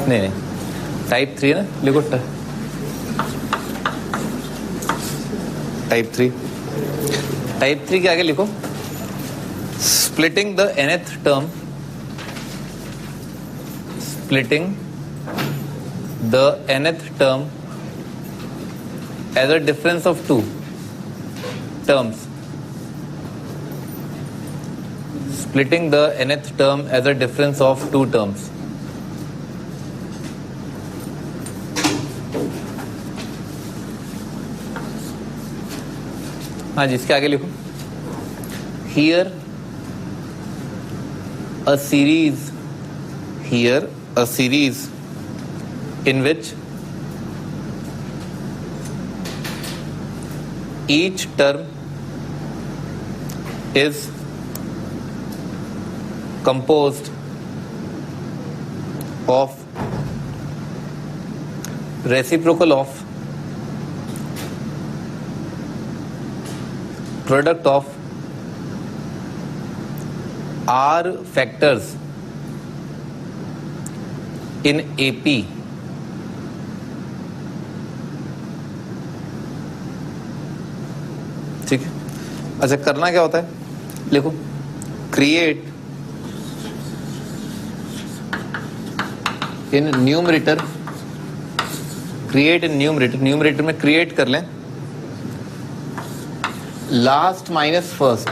नहीं नहीं, टाइप 3 है ना, लिखो टाइप 3। टाइप 3 के आगे लिखो splitting the nth term, splitting the nth term as a difference of two terms, splitting the nth term as a difference of two terms. हाँ जी, इसके आगे लिखो here a series in which each term is composed of reciprocal of product of r factors in AP ठीक है। अच्छा, करना क्या होता है, लिखो create in numerator, create in numerator, numerator में क्रिएट कर लें last minus first,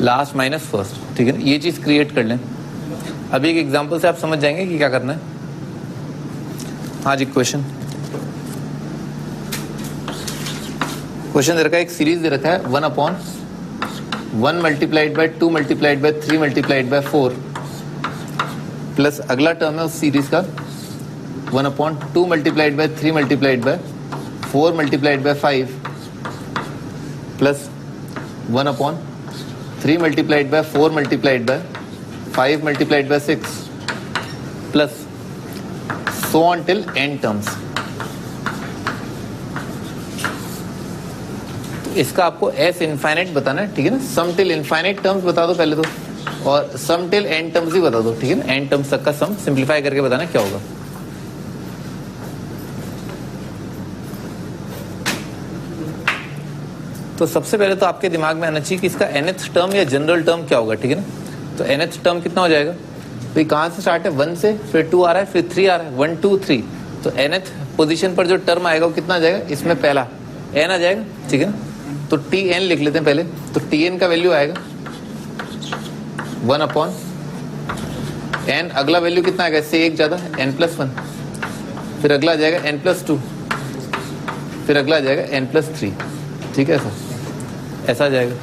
last minus first, ठीक है ना, ये चीज क्रिएट कर लें। अभी एक एग्जांपल से आप समझ जाएंगे कि क्या करना है। हाँ जी, क्वेश्चन दे रखा है, एक सीरीज दे रखा है 1/1 multiplied by 2 multiplied by 3 multiplied by 4 plus अगला टर्म है उस सीरीज का 1/2 multiplied by 3 multiplied by 4 multiplied by 5 plus 1/3 multiplied by 4 multiplied by 5 multiplied by 6 plus so on till n terms। तो इसका आपको s इनफाइनाइट बताना है, ठीक है ना। सम टिल इनफाइनाइट टर्म्स बता दो पहले तो, और सम टिल n टर्म्स ही बता दो, ठीक है ना। n टर्म्स तक का सम सिंप्लीफाई करके बताना क्या होगा। तो सबसे पहले तो आपके दिमाग में आना चाहिए कि इसका nth टर्म या जनरल टर्म क्या होगा, ठीक है ना। तो nth टर्म कितना हो जाएगा, तो कहाँ से स्टार्ट है, 1 से, फिर 2 आ रहा है, फिर 3 आ रहा है, 1 2 3। तो nth पोजीशन पर जो टर्म आएगा वो कितना आ जाएगा, इसमें पहला n आ जाएगा, ठीक है ना। तो tn लिख लेते हैं पहले। तो tn का वैल्यू आएगा 1/n, अगला वैल्यू कितना आएगा, इससे एक ज्यादा n+1, फिर अगला आ जाएगा n+2, फिर अगला आ जाएगा n+3, ठीक है। ऐसा आ जाएगा।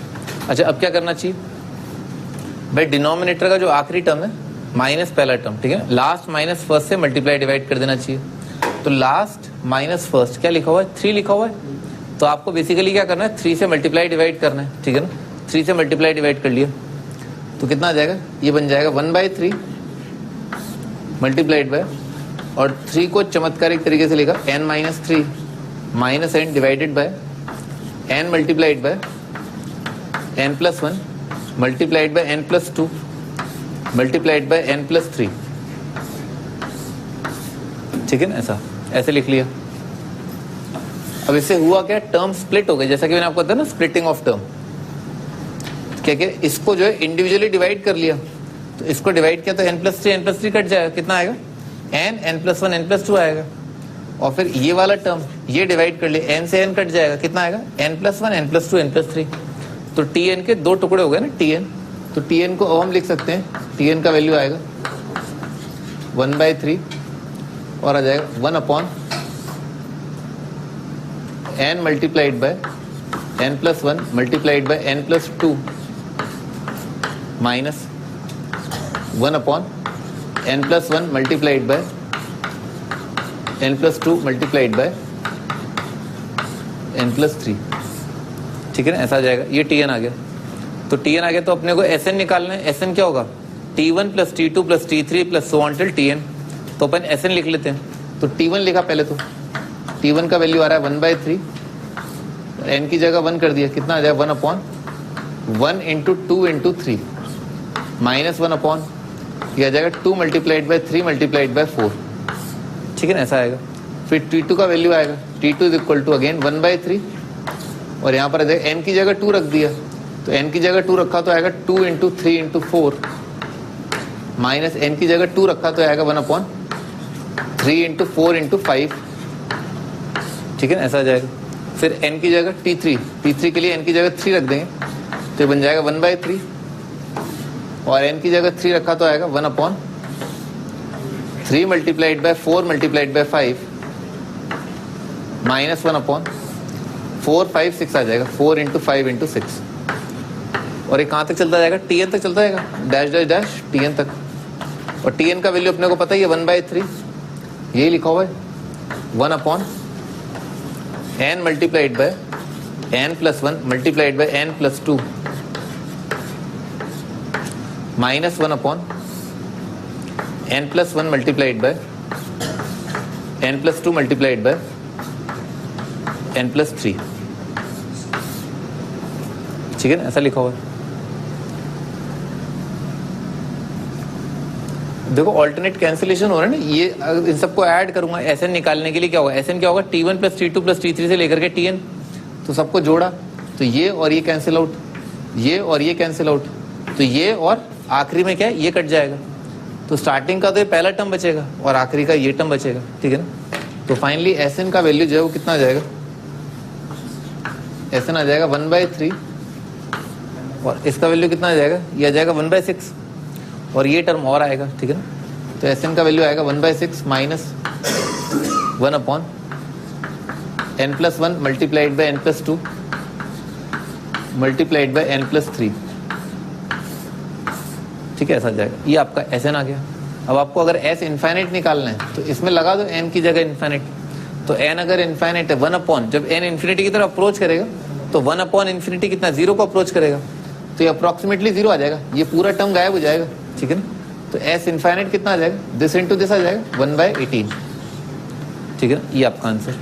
अच्छा, अब क्या करना चाहिए भाई, डिनोमिनेटर का जो आखिरी टर्म है माइनस पहला टर्म, ठीक है, लास्ट माइनस फर्स्ट से मल्टीप्लाई डिवाइड कर देना चाहिए। तो लास्ट माइनस फर्स्ट क्या लिखा हुआ है, 3 लिखा हुआ है। तो आपको बेसिकली क्या करना है, 3 से मल्टीप्लाई डिवाइड करना है, ठीक है ना। 3 से मल्टीप्लाई डिवाइड कर लिया तो कितना आ जाएगा, ये बन जाएगा 1/3 मल्टीप्लाइड बाय, और 3 को चमत्कारिक तरीके से लिखा n-3 minus n divided by n multiplied by n+1 multiplied by n+2 multiplied by n+3, ठीक है ना। ऐसे लिख लिया। अब इससे हुआ क्या, टर्म स्प्लिट हो गए, जैसा कि मैंने आपको बताया ना, स्प्लिटिंग ऑफ टर्म। क्या क्या, इसको जो है इंडिविजुअली डिवाइड कर लिया, तो इसको डिवाइड किया तो n+3 कट जाएगा, कितना आएगा, n+1 n+2 आएगा। और फिर ये वाला टर्म ये डिवाइड कर लिया, n से n कट जाएगा, कितना आएगा, n+1 n+2 n+3। तो tn के 2 टुकड़े हो गए ना, tn। तो tn को अब हम लिख सकते हैं, tn का वैल्यू आएगा 1/3 और आ जाएगा 1/n multiplied by n+1 multiplied by n+2 minus 1/n+1 multiplied by n+2 multiplied by n+3, ठीक है ना। ऐसा आ जाएगा। ये tn आ गया। तो tn आ गया, तो अपने को sn निकालना है। sn क्या होगा, t1 plus t2 plus t3 plus so on till tn। तो अपन sn लिख लेते हैं। तो t1 लिखा पहले, तो t1 का वैल्यू आ रहा है 1/3, n की जगह 1 कर दिया, कितना आ जाएगा 1/1 × 2 × 3 माइनस 1/, ये आ जाएगा 2 मल्टीप्लाइड बाय 3 मल्टीप्लाइड बाय 4, ठीक है ना, ऐसा आएगा। फिर T2 का वैल्यू आएगा, T2 is equal to again 1/3, और यहाँ पर n की जगह 2 रख दिया, तो n की जगह 2 रखा तो आएगा 2 इंटू 3 इंटू 4, माइनस n की जगह 2 रखा तो आएगा 1/3 इंटू 4 इंटू 5, ठीक है ना, ऐसा आ जाएगा। फिर n की जगह T3 के लिए n की जगह 3 रख देंगे, तो ये बन जाएगा 1/3, और n की जगह 3 रखा तो आएगा 1/3 multiplied by 4 multiplied by 5 minus 1/4, 5, 6 आ जाएगा, 4 इंटू 5 इंटू 6, और ये कहाँ तक चलता जाएगा, Tn तक चलता जाएगा, डैश डैश डैश Tn तक, और Tn का वैल्यू अपने को पता ही है 1/3, यही लिखा हुआ है 1/n multiplied by n plus 1 multiplied by n plus 2 minus 1/n plus 1 multiplied by n plus 2 multiplied by n plus 3, ठीक है ना, ऐसा लिखा हुआ है। देखो ऑल्टरनेट कैंसिलेशन हो रहा है ना, ये इन सबको ऐड करूंगा Sn निकालने के लिए, क्या होगा, Sn क्या होगा, T1 plus T2 plus T3 से लेकर के Tn, तो सबको जोड़ा तो ये और ये कैंसिल आउट, ये और ये कैंसिल आउट, तो ये और आखिरी में क्या है, ये कट जाएगा, तो स्टार्टिंग का तो ये पहला टर्म बचेगा और आखिरी का ये टर्म बचेगा, ठीक है ना। तो फाइनली Sn का वैल्यू जो है वो कितना आ जाएगा, Sn आ जाएगा 1/3, और इसका वैल्यू कितना आ जाएगा, ये आ जाएगा 1/6, और ये टर्म और आएगा, ठीक है ना। तो Sn का वैल्यू आएगा 1/6 minus 1/n plus 1 multiplied by n plus 2 multiplied by n plus 3, ठीक है, ऐसा जाएगा। ये आपका Sn आ गया। अब आपको अगर S इनफाइनाइट निकालना है तो इसमें लगा दो n की जगह इनफाइनाइट, तो n अगर इनफाइनाइट है 1/, जब n इन्फिनिटी की तरफ अप्रोच करेगा तो 1/∞ कितना, 0 को अप्रोच करेगा, तो ये अप्रोक्सीमेटली 0 आ जाएगा, ये पूरा टर्म गायब हो जाएगा, ठीक है ना। तो S इनफाइनाइट कितना आ जाएगा, दिस इंटू दिस आ जाएगा 1/18, ठीक है ना, ये आपका आंसर।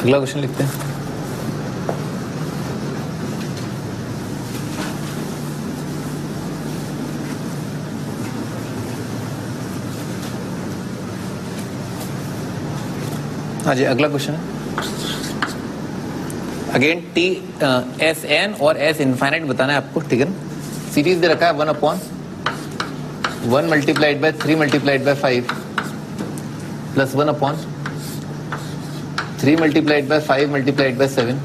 अगला क्वेश्चन लिखते हैं। हाँ जी, अगला क्वेश्चन है अगेन Sn और S इनफाइनाइट बताना है आपको, ठीक है ना। सीरीज दे रखा है 1/1 multiplied by 3 multiplied by 5 plus 1/3 multiplied by 5 multiplied by 7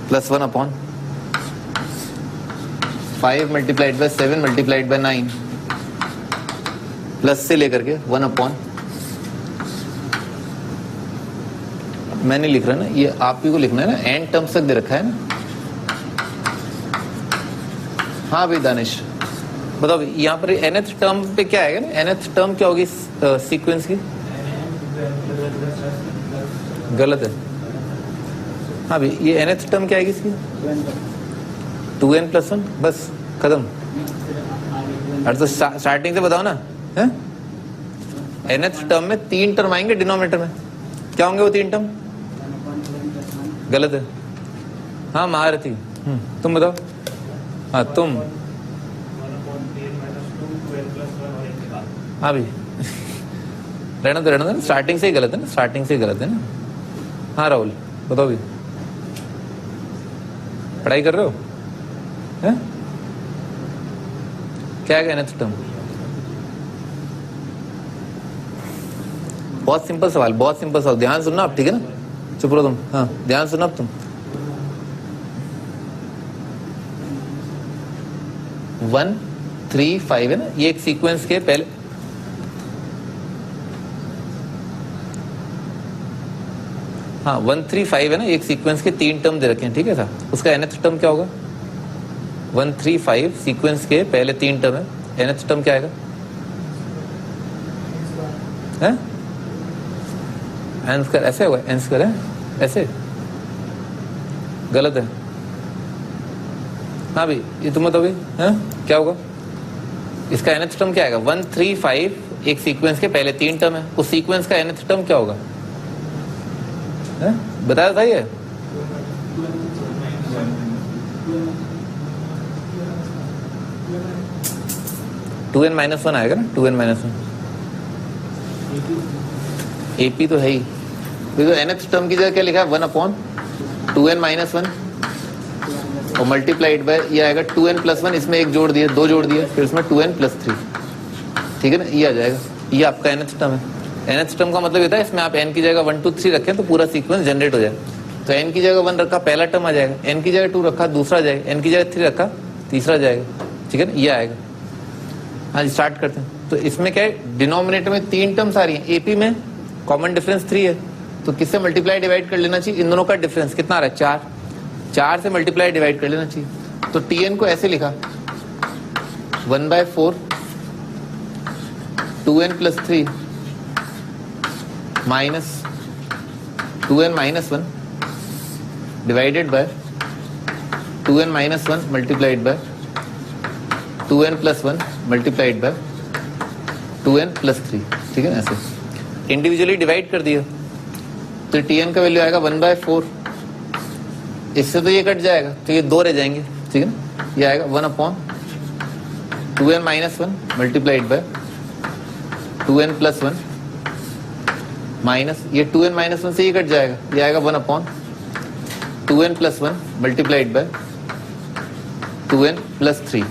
plus 1/5 multiplied by 7 multiplied by 9 plus से लेकर के 1/, मैं नहीं लिख रहा ना, ये आप ही को लिखना है ना, एंड टर्म्स तक दे रखा है ना। हाँ भाई दानिश बताओ, यहाँ पर nth टर्म पे क्या आएगा ना, nth टर्म क्या होगी सीक्वेंस की, गलत है। हाँ भाई ये nth टर्म क्या आएगी इसकी, 2n+1, बस खत्म। अरे तो स्टार्टिंग से बताओ ना, है nth टर्म में 3 टर्म आएंगे डिनोमिनेटर में, क्या होंगे वो 3 टर्म, गलत है। हाँ महारथी, तुम बताओ। हाँ तुम, हाँ भाई रहना तो स्टार्टिंग से ही गलत है ना, स्टार्टिंग से ही गलत है ना। हाँ राहुल बताओ भी, पढ़ाई कर रहे हो है? क्या कहना तुम? बहुत सिंपल सवाल, बहुत सिंपल सवाल, ध्यान सुनना आप, ठीक है ना? चुप रहो तुम, हाँ ध्यान सुनना अब तुम। 1 3 5 है ना, ये एक सीक्वेंस के पहले, हाँ 1 3 5 है ना, एक सीक्वेंस के 3 टर्म दे रखे हैं, ठीक है सर? उसका nth टर्म क्या होगा? 1 3 5 सीक्वेंस के पहले 3 टर्म है, nth टर्म क्या आएगा? है n स्क्वायर, ऐसे होगा, n स्क्वायर है ऐसे, गलत है। हाँ भाई ये तुम बताओ भाई, है क्या होगा इसका? nth टर्म क्या आएगा? 1 3 5 एक सीक्वेंस के पहले 3 टर्म है, उस सीक्वेंस का nth टर्म क्या होगा? बताया था ये? टू एन माइनस वन आएगा ना, 2n - 1 एपी तो है ही। तो nth टर्म की जगह क्या लिखा है? 1/2n - 1 और मल्टीप्लाइड बाय ये आएगा 2n + 1, इसमें एक जोड़ दिए, 2 जोड़ दिए, फिर उसमें 2n + 3, ठीक है ना? ये आ जाएगा, ये आपका nth टर्म है। nth टर्म का मतलब ये था इसमें आप n की जगह 1 2 3 रखें तो पूरा सीक्वेंस जनरेट हो जाए। तो n की जगह 1 रखा, पहला टर्म आ जाएगा, n की जगह 2 रखा, दूसरा जाएगा, n की जगह 3 रखा, तीसरा जाएगा, ठीक है ना? ये आएगा। हाँ जी स्टार्ट करते हैं। तो इसमें क्या है, डिनोमिनेटर में 3 टर्म्स आ रही हैं, एपी में कॉमन डिफरेंस 3 है, तो किससे मल्टीप्लाई डिवाइड कर लेना चाहिए? इन दोनों का डिफरेंस कितना आ रहा है? 4, 4 से मल्टीप्लाई डिवाइड कर लेना चाहिए। तो tn को ऐसे लिखा 1/4 2n + 3 minus 2n - 1 divided bye 2n - 1 multiplied bye 2n + 1 multiplied bye 2n + 3, ठीक है? ऐसे इंडिविजुअली डिवाइड कर दिया तो tn का वैल्यू आएगा 1/4, इससे तो ये कट जाएगा तो ये 2 रह जाएंगे, ठीक है ना? ये आएगा 1/2n - 1 multiplied bye 2n + 1 minus ये 2n - 1 से ये कट जाएगा, ये आएगा 1/2n + 1 मल्टीप्लाइड बाय 2n + 3,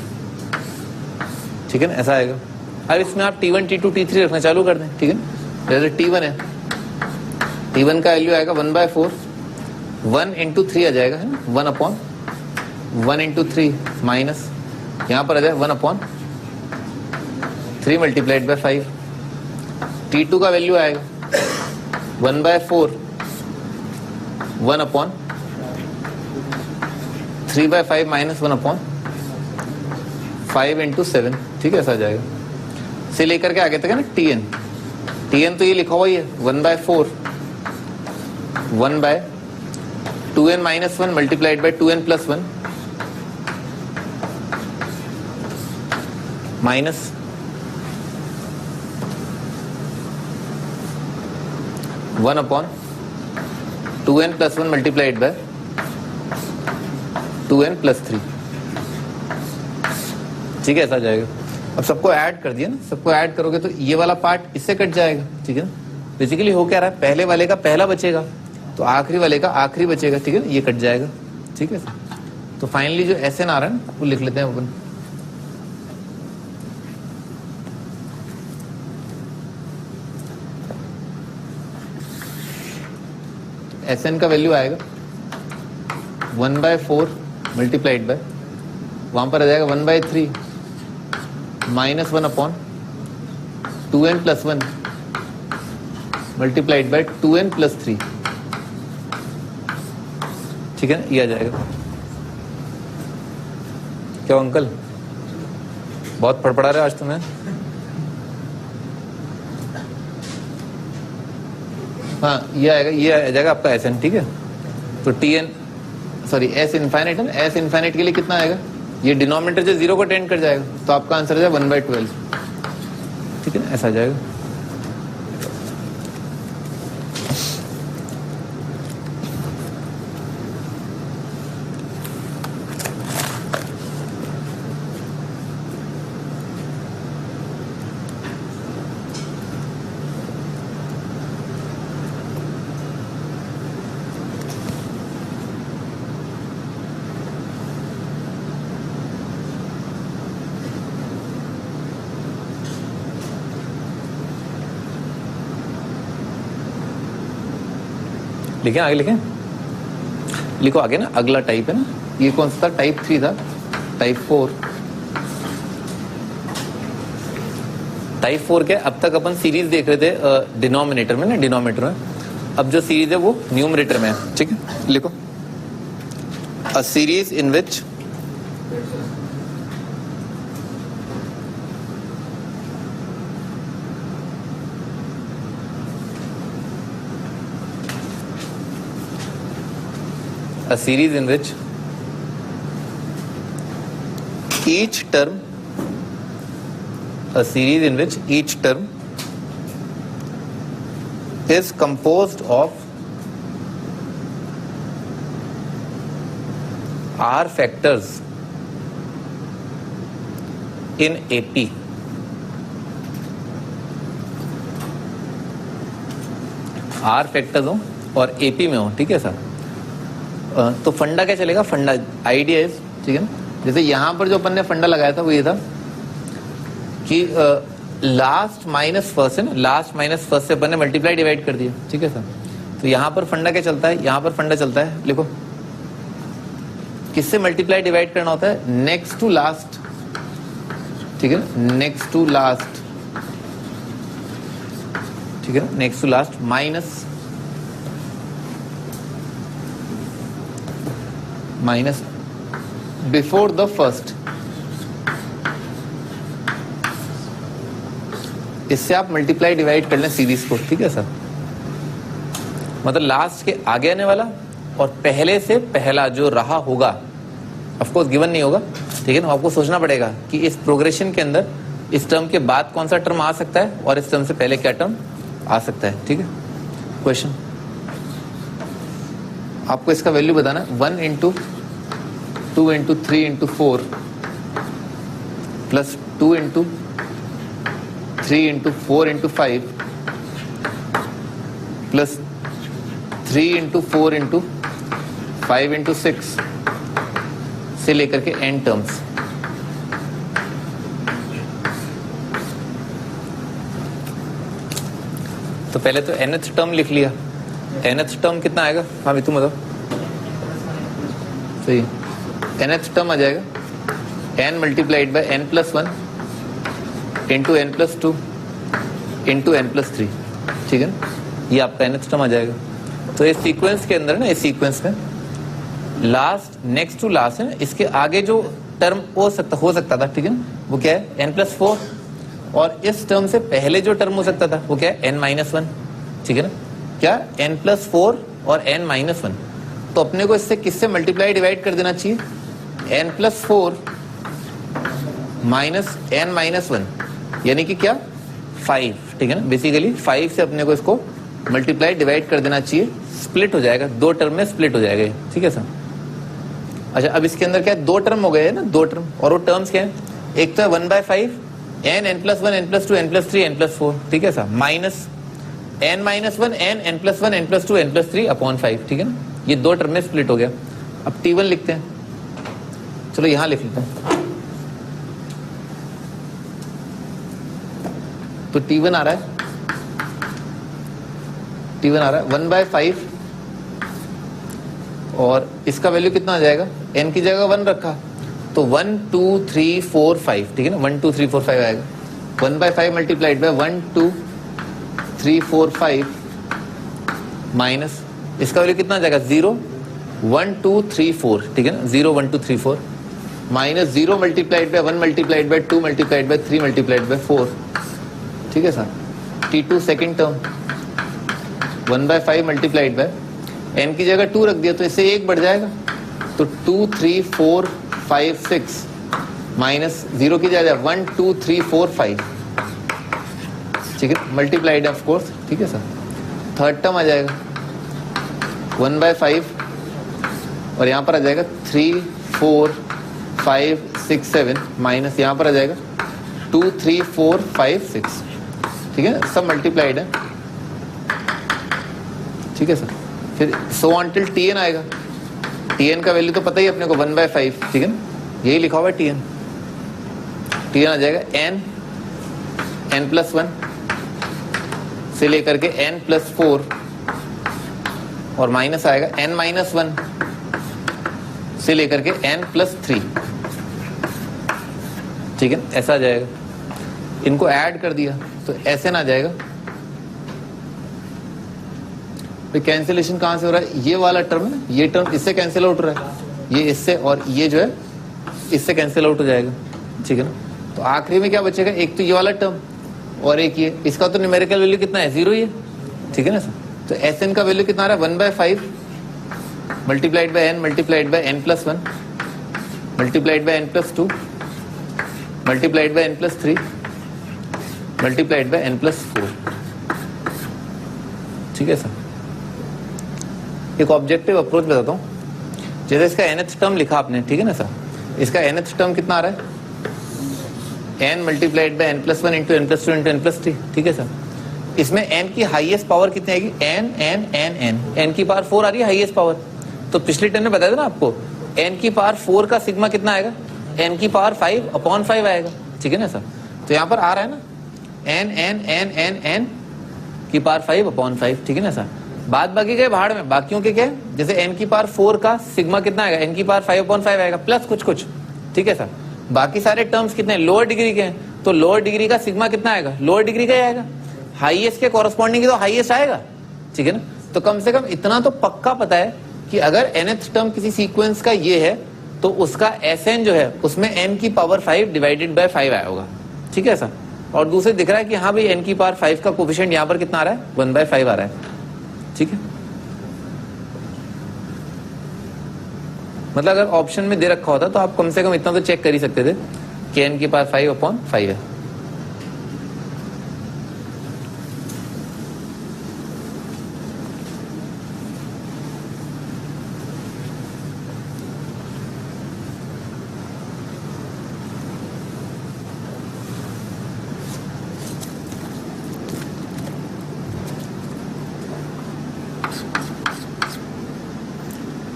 ठीक है ना? ऐसा आएगा। अब इसमें आप T1 T2 T3 रखना चालू कर दें, ठीक है ना? जैसे T1 है, T1 का वैल्यू आएगा 1/4, 1 × 3 आ जाएगा, है ना? 1/1 × 3 माइनस यहाँ पर आ जाएगा 1/3 मल्टीप्लाइड बाय 5। T2 का वैल्यू आएगा 1/4, 1/3/5 माइनस 1/5 × 7, ठीक है? ऐसा आ जाएगा। से लेकर के आगे तक है ना tn, tn तो ये लिखा हुआ ही है 1/4 1/2n - 1 multiplied bye 2n + 1 minus 1/2n + 1 multiplied bye 2n + 3, ठीक है? ऐसा आ जाएगा। अब सबको ऐड कर दिया ना, सबको ऐड करोगे तो ये वाला पार्ट इससे कट जाएगा, ठीक है ना? बेसिकली हो क्या रहा है, पहले वाले का पहला बचेगा तो आखिरी वाले का आखिरी बचेगा, ठीक है ना? ये कट जाएगा, ठीक है? तो फाइनली जो SN आ रहा है ना वो लिख लेते हैं अपन। SN का वैल्यू आएगा 1/4 मल्टीप्लाइड बाय, वहां पर आ जाएगा 1/3 minus 1/2n + 1 multiplied bye 2n + 3, ठीक है ना? ये आ जाएगा। क्या अंकल बहुत फड़फड़ा रहे आज तुम्हें? हाँ ये आएगा, ये आ जाएगा आपका SN, ठीक है? तो tn सॉरी S इनफाइनाइट है ना, S इनफाइनाइट के लिए कितना आएगा? ये डिनोमिनेटर जो 0 को टेंड कर जाएगा तो आपका आंसर आ जाएगा 1/12, ठीक है ना? ऐसा आ जाएगा। लिखें आगे, लिखें, लिखो आगे ना, अगला टाइप है ना, ये कौन सा था, टाइप 3 था, टाइप 4। टाइप 4 के अब तक अपन सीरीज देख रहे थे डिनोमिनेटर में ना, डिनोमिनेटर में। अब जो सीरीज है वो न्यूमरेटर में है, ठीक है। लिखो a series in which a series in which each term is composed of r factors in AP. r factors हो और AP में हो, ठीक है सर। तो फंडा क्या चलेगा, फंडा आइडिया इज, ठीक है ना, जैसे यहां पर जो अपन ने फंडा लगाया था वो ये था कि लास्ट माइनस फर्स्ट है ना, लास्ट माइनस फर्स्ट से अपन ने मल्टीप्लाई डिवाइड कर दिया, ठीक है सर। तो यहां पर फंडा क्या चलता है, यहां पर फंडा चलता है, लिखो किससे मल्टीप्लाई डिवाइड करना होता है, नेक्स्ट टू लास्ट, ठीक है ना, नेक्स्ट टू लास्ट, ठीक है ना, next to last minus before the first. इससे आप मल्टीप्लाई डिवाइड कर लें सीरीज को, ठीक है सर। मतलब लास्ट के आगे आने वाला और पहले से पहला जो रहा होगा, ऑफ कोर्स गिवन नहीं होगा, ठीक है ना, आपको सोचना पड़ेगा कि इस प्रोग्रेशन के अंदर इस टर्म के बाद कौन सा टर्म आ सकता है और इस टर्म से पहले क्या टर्म आ सकता है, ठीक है। क्वेश्चन आपको इसका वैल्यू बताना, 1 into 2 into 3 into 4 plus 2 into 3 into 4 into 5 plus 3 into 4 into 5 into 6 से लेकर के n टर्म्स। तो पहले तो nth टर्म लिख लिया, nth टर्म कितना आएगा, हाँ भी तुम बताओ, सही, nth टर्म आ जाएगा n multiplied by n plus 1 into n plus 2 into n plus 3, ठीक है ना, ये आपका nth टर्म आ जाएगा। तो इस सीक्वेंस के अंदर ना, इस सीक्वेंस में लास्ट नेक्स्ट टू लास्ट है ना, इसके आगे जो टर्म हो सकता था, ठीक है ना, वो क्या है n प्लस 4, और इस टर्म से पहले जो टर्म हो सकता था वो क्या है n माइनस 1, ठीक है ना, क्या n प्लस 4 और n माइनस 1। तो अपने को इससे किससे मल्टीप्लाई डिवाइड कर देना चाहिए, n plus 4 minus n minus 1, यानी कि क्या 5, ठीक है ना, बेसिकली 5 से अपने को इसको मल्टीप्लाई डिवाइड कर देना चाहिए, स्प्लिट हो जाएगा, दो टर्म में स्प्लिट हो जाएगा, ठीक है सर। अच्छा अब इसके अंदर क्या है, दो टर्म हो गए हैं ना, दो टर्म, और वो टर्म्स क्या है, एक तो है 1/5 n plus 1 n plus 2 n plus 3 n plus 4, ठीक है sir, minus n minus 1 n plus 1 n plus 2 n plus 3 upon 5, ठीक है ना, ये दो टर्म में स्प्लिट हो गया। अब T1 लिखते हैं, चलो यहां लिख लेते हैं। तो T1 आ रहा है, T1 आ रहा है 1/5, और इसका वैल्यू कितना आ जाएगा, n की जगह 1 रखा तो 1 2 3 4 5, ठीक है ना, 1 2 3 4 5 आएगा। 1/5 मल्टीप्लाइड बाय 1 2 3 4 5 माइनस इसका वैल्यू कितना आ जाएगा, 0 1 2 3 4, ठीक है ना, 0 1 2 3 4 minus 0 multiplied by 1 multiplied bye 2 multiplied by 3 multiplied by 4, ठीक है sir. T2 second term 1/5 multiplied by n की जगह 2 रख दिया तो इससे 1 बढ़ जाएगा, तो 2 3 4 5 6 माइनस 0 की जगह 1 2 3 4 5, ठीक है, मल्टीप्लाइड ऑफ कोर्स, ठीक है सर। थर्ड टर्म आ जाएगा 1/5 और यहाँ पर आ जाएगा 3 4 5 6 7 माइनस यहाँ पर आ जाएगा 2 3 4 5 6, ठीक है, सब मल्टीप्लाइड है, ठीक है सर। फिर सो ऑन टिल Tn आएगा, Tn का वैल्यू तो पता ही अपने को 1/5, ठीक है ना, यही लिखा हुआ है Tn। Tn आ जाएगा n प्लस 1 से लेकर के n प्लस 4 और माइनस आएगा n-1 से लेकर के n+3, ठीक है, ऐसा आ जाएगा। इनको ऐड कर दिया तो ऐसे ना जाएगा। तो कैंसिलेशन कहां से हो रहा है? ये वाला टर्म है ना, ये टर्म इससे कैंसिल आउट हो रहा है, ये इससे, और ये जो है इससे कैंसिल आउट हो जाएगा, ठीक है ना। तो आखिरी में क्या बचेगा? एक तो ये वाला टर्म और एक ये, इसका तो न्यूमेरिकल वैल्यू कितना है? 0 ही है, ठीक है ना सर। तो Sn का वैल्यू कितना आ रहा है? 1/5 multiplied by n multiplied by n+1 multiplied by n+2 multiplied by n+3 multiplied by n+4, ठीक है सर। एक ऑब्जेक्टिव अप्रोच बताता हूँ। जैसे इसका nth टर्म लिखा आपने, ठीक है ना सर, इसका nth टर्म कितना आ रहा है? n multiplied by n+1 into n+2 into n+3, ठीक है सर। इसमें n की हाईएस्ट पावर कितनी आएगी? n की पावर 4 आ रही है हाईएस्ट पावर। तो पिछली टर्म में बताया था ना आपको, n की पावर 4 का सिग्मा कितना आएगा? n की पावर 5/5 आएगा, ठीक है ना सर। तो यहाँ पर आ रहा है ना n की पावर 5/5, ठीक है ना सर। बाद बाकी के भाड़ में, बाकियों के क्या है? जैसे n की पावर 4 का सिग्मा कितना आएगा? n की पावर 5/5 आएगा प्लस कुछ, ठीक है सर। बाकी सारे टर्म्स कितने लोअर डिग्री के हैं, तो लोअर डिग्री का सिग्मा कितना आएगा? लोअर डिग्री का ही आएगा। हाईएस्ट के कॉरस्पॉन्डिंग तो हाईएस्ट आएगा, ठीक है ना। तो कम से कम इतना तो पक्का पता है कि अगर nth टर्म किसी सीक्वेंस का ये है तो उसका Sn जो है उसमें n की पावर 5 डिवाइडेड बाय 5 आया होगा, ठीक है सर। और दूसरे दिख रहा है कि हाँ भाई n की पावर 5 का कोफिशिएंट यहाँ पर कितना आ रहा है? 1/5 आ रहा है, ठीक है। मतलब अगर ऑप्शन में दे रखा होता तो आप कम से कम इतना तो चेक कर ही सकते थे कि n की पावर 5/5 है।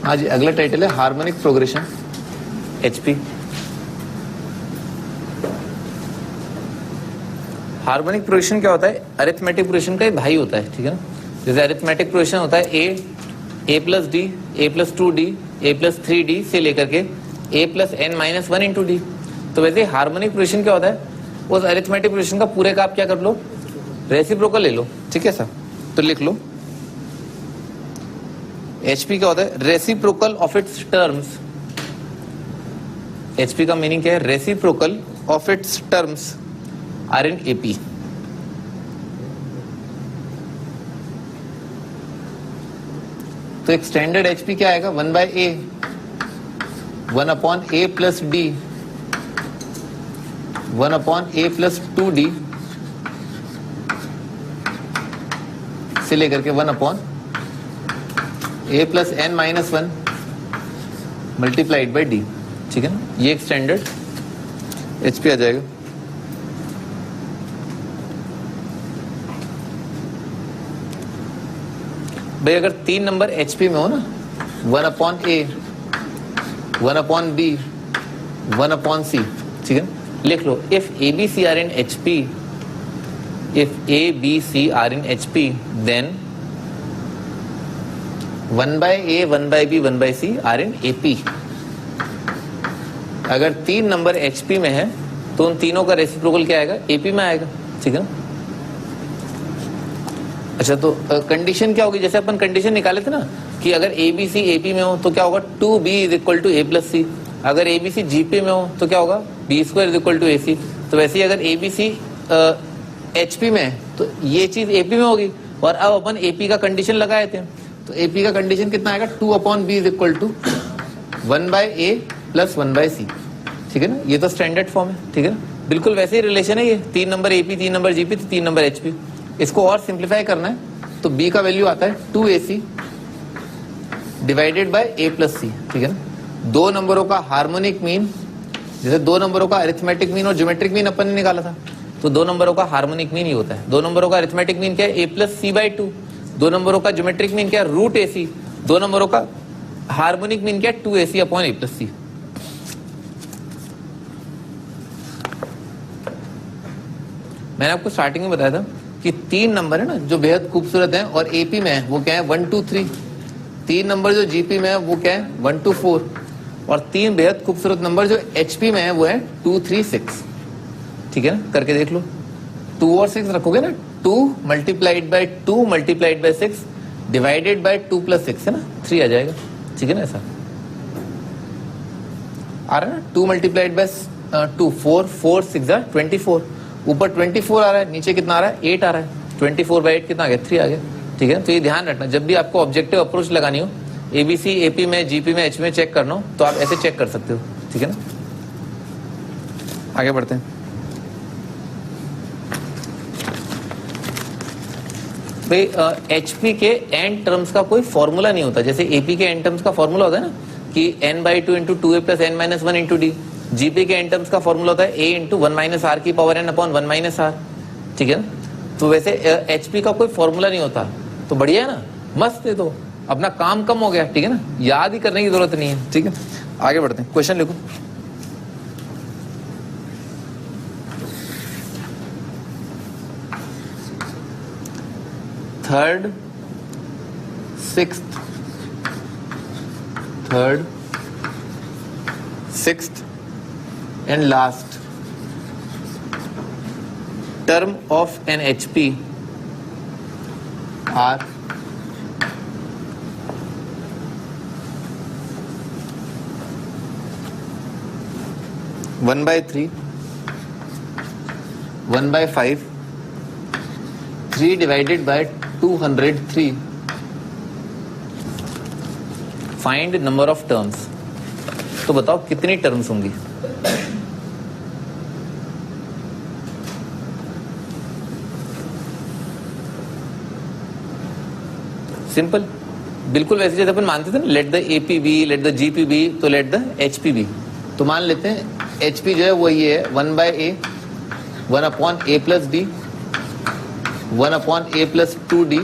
हाँ जी, अगला टाइटल है harmonic progression, HP। Harmonic progression क्या होता है? अरिथमेटिक प्रोग्रेशन का एक भाई होता है, ठीक है ना। जैसे अरिथमेटिक प्रोग्रेशन होता है a+d, a+2d, a+3d से लेकर के a+n-1 इंटू d। तो वैसे हार्मोनिक प्रोग्रेशन क्या होता है? उस अरिथमेटिक प्रोग्रेशन का पूरे का आप क्या कर लो? रेसिप्रोकल ले लो, ठीक है सर। तो लिख लो HP क्या होता है? Reciprocal of its terms. HP का मीनिंग क्या है? Reciprocal of its terms are in AP। तो एक स्टैंडर्ड HP क्या आएगा? 1/a, 1/a plus d, 1/a plus 2d से लेकर के 1/a plus n-1 multiplied by d, ठीक है ना। ये एक स्टैंडर्ड HP आ जाएगा। भाई अगर 3 नंबर HP में हो ना, 1/a, 1/b, 1/c, ठीक है, लिख लो। If ABC are in HP, if ABC are in HP, then 1/a, 1/b, 1/c are in AP। अगर 3 नंबर HP में है तो उन तीनों का रेसिप्रोकल क्या आएगा? AP में आएगा, ठीक है ना। अच्छा, तो कंडीशन क्या होगी? जैसे अपन कंडीशन निकाले थे ना कि अगर ABC AP में हो तो क्या होगा? 2B = A+C। अगर ABC GP में हो तो क्या होगा? B² = AC। तो वैसे ही अगर ABC HP में है तो ये चीज AP में होगी। और अब अपन AP का कंडीशन लगाए थे, तो AP का कंडीशन कितना आएगा? 2/B = 1/a प्लस 1/c, ठीक है ना। ये तो स्टैंडर्ड फॉर्म है, ठीक है ना। बिल्कुल वैसे ही रिलेशन है ये, 3 number AP, 3 number GP, 3 number HP। इसको और सिंप्लीफाई करना है तो B का वैल्यू आता है 2AC डिवाइडेड बाय A+C, ठीक है ना। 2 नंबरों का हार्मोनिक मीन, जैसे 2 नंबरों का अरिथमेटिक मीन और ज्योमेट्रिक मीन अपन ने निकाला था, तो 2 नंबरों का हार्मोनिक मीन ही होता है। 2 नंबरों का अरिथमेटिक मीन क्या है? A+C/2। 2 नंबरों का ज्योमेट्रिक मीन क्या है? √AC। 2 नंबरों का हार्मोनिक मीन क्या है? 2AC/A+C। मैंने आपको स्टार्टिंग में बताया था कि 3 नंबर है ना जो बेहद खूबसूरत हैं और AP में है, वो क्या है? 1 2 3। 3 नंबर जो जीपी में है वो क्या है 1 2 4, और 3 बेहद खूबसूरत नंबर जो एचपी में है वो है 2 3 6। ठीक है ना, करके देख लो। 2 और 6 रखोगे ना, 2 multiplied by 2 multiplied by 6 divided by 2 plus 6 है ना, 3 आ जाएगा। ठीक है ना, ऐसा आ रहा है ना। 2 मल्टीप्लाइड बाय 2 4 4 6 24, ऊपर 24 आ रहा है, नीचे कितना आ रहा है 8 आ रहा है। 24 बाय 8 कितना आ गया 3 आ गया। ठीक है, तो ये ध्यान रखना, जब भी आपको ऑब्जेक्टिव अप्रोच लगानी हो, एबीसी एपी में जीपी में एच में चेक करना हो तो आप ऐसे चेक कर सकते हो। ठीक है ना, आगे बढ़ते हैं। भाई एचपी के एन टर्म्स का कोई फॉर्मूला नहीं होता, जैसे एपी के एन टर्म्स का फॉर्मूला होता है ना कि n/2 into 2a plus n minus 1 into D. GP के एन टर्म्स का फॉर्मूला होता है a इंटू 1 माइनस आर की power n upon 1 minus R. ठीक है ना, तो वैसे एचपी का कोई फॉर्मूला नहीं होता, तो बढ़िया है ना, मस्त है, तो अपना काम कम हो गया। ठीक है ना, याद ही करने की जरूरत नहीं है। ठीक है, आगे बढ़ते हैं, क्वेश्चन लिखो। Third sixth and last term of an HP are one by 3, 1 by 5, 3 divided by 203. Find number of terms. तो बताओ कितनी टर्म्स होंगी? सिंपल, बिल्कुल वैसे जैसे अपन मानते थे ना, let the AP be, let the GP be, तो लेट द एचपी बी। तो मान लेते हैं एचपी जो है वो ये है 1 बाय ए, 1 अपॉन ए प्लस डी, 1 अपॉन ए प्लस 2 डी,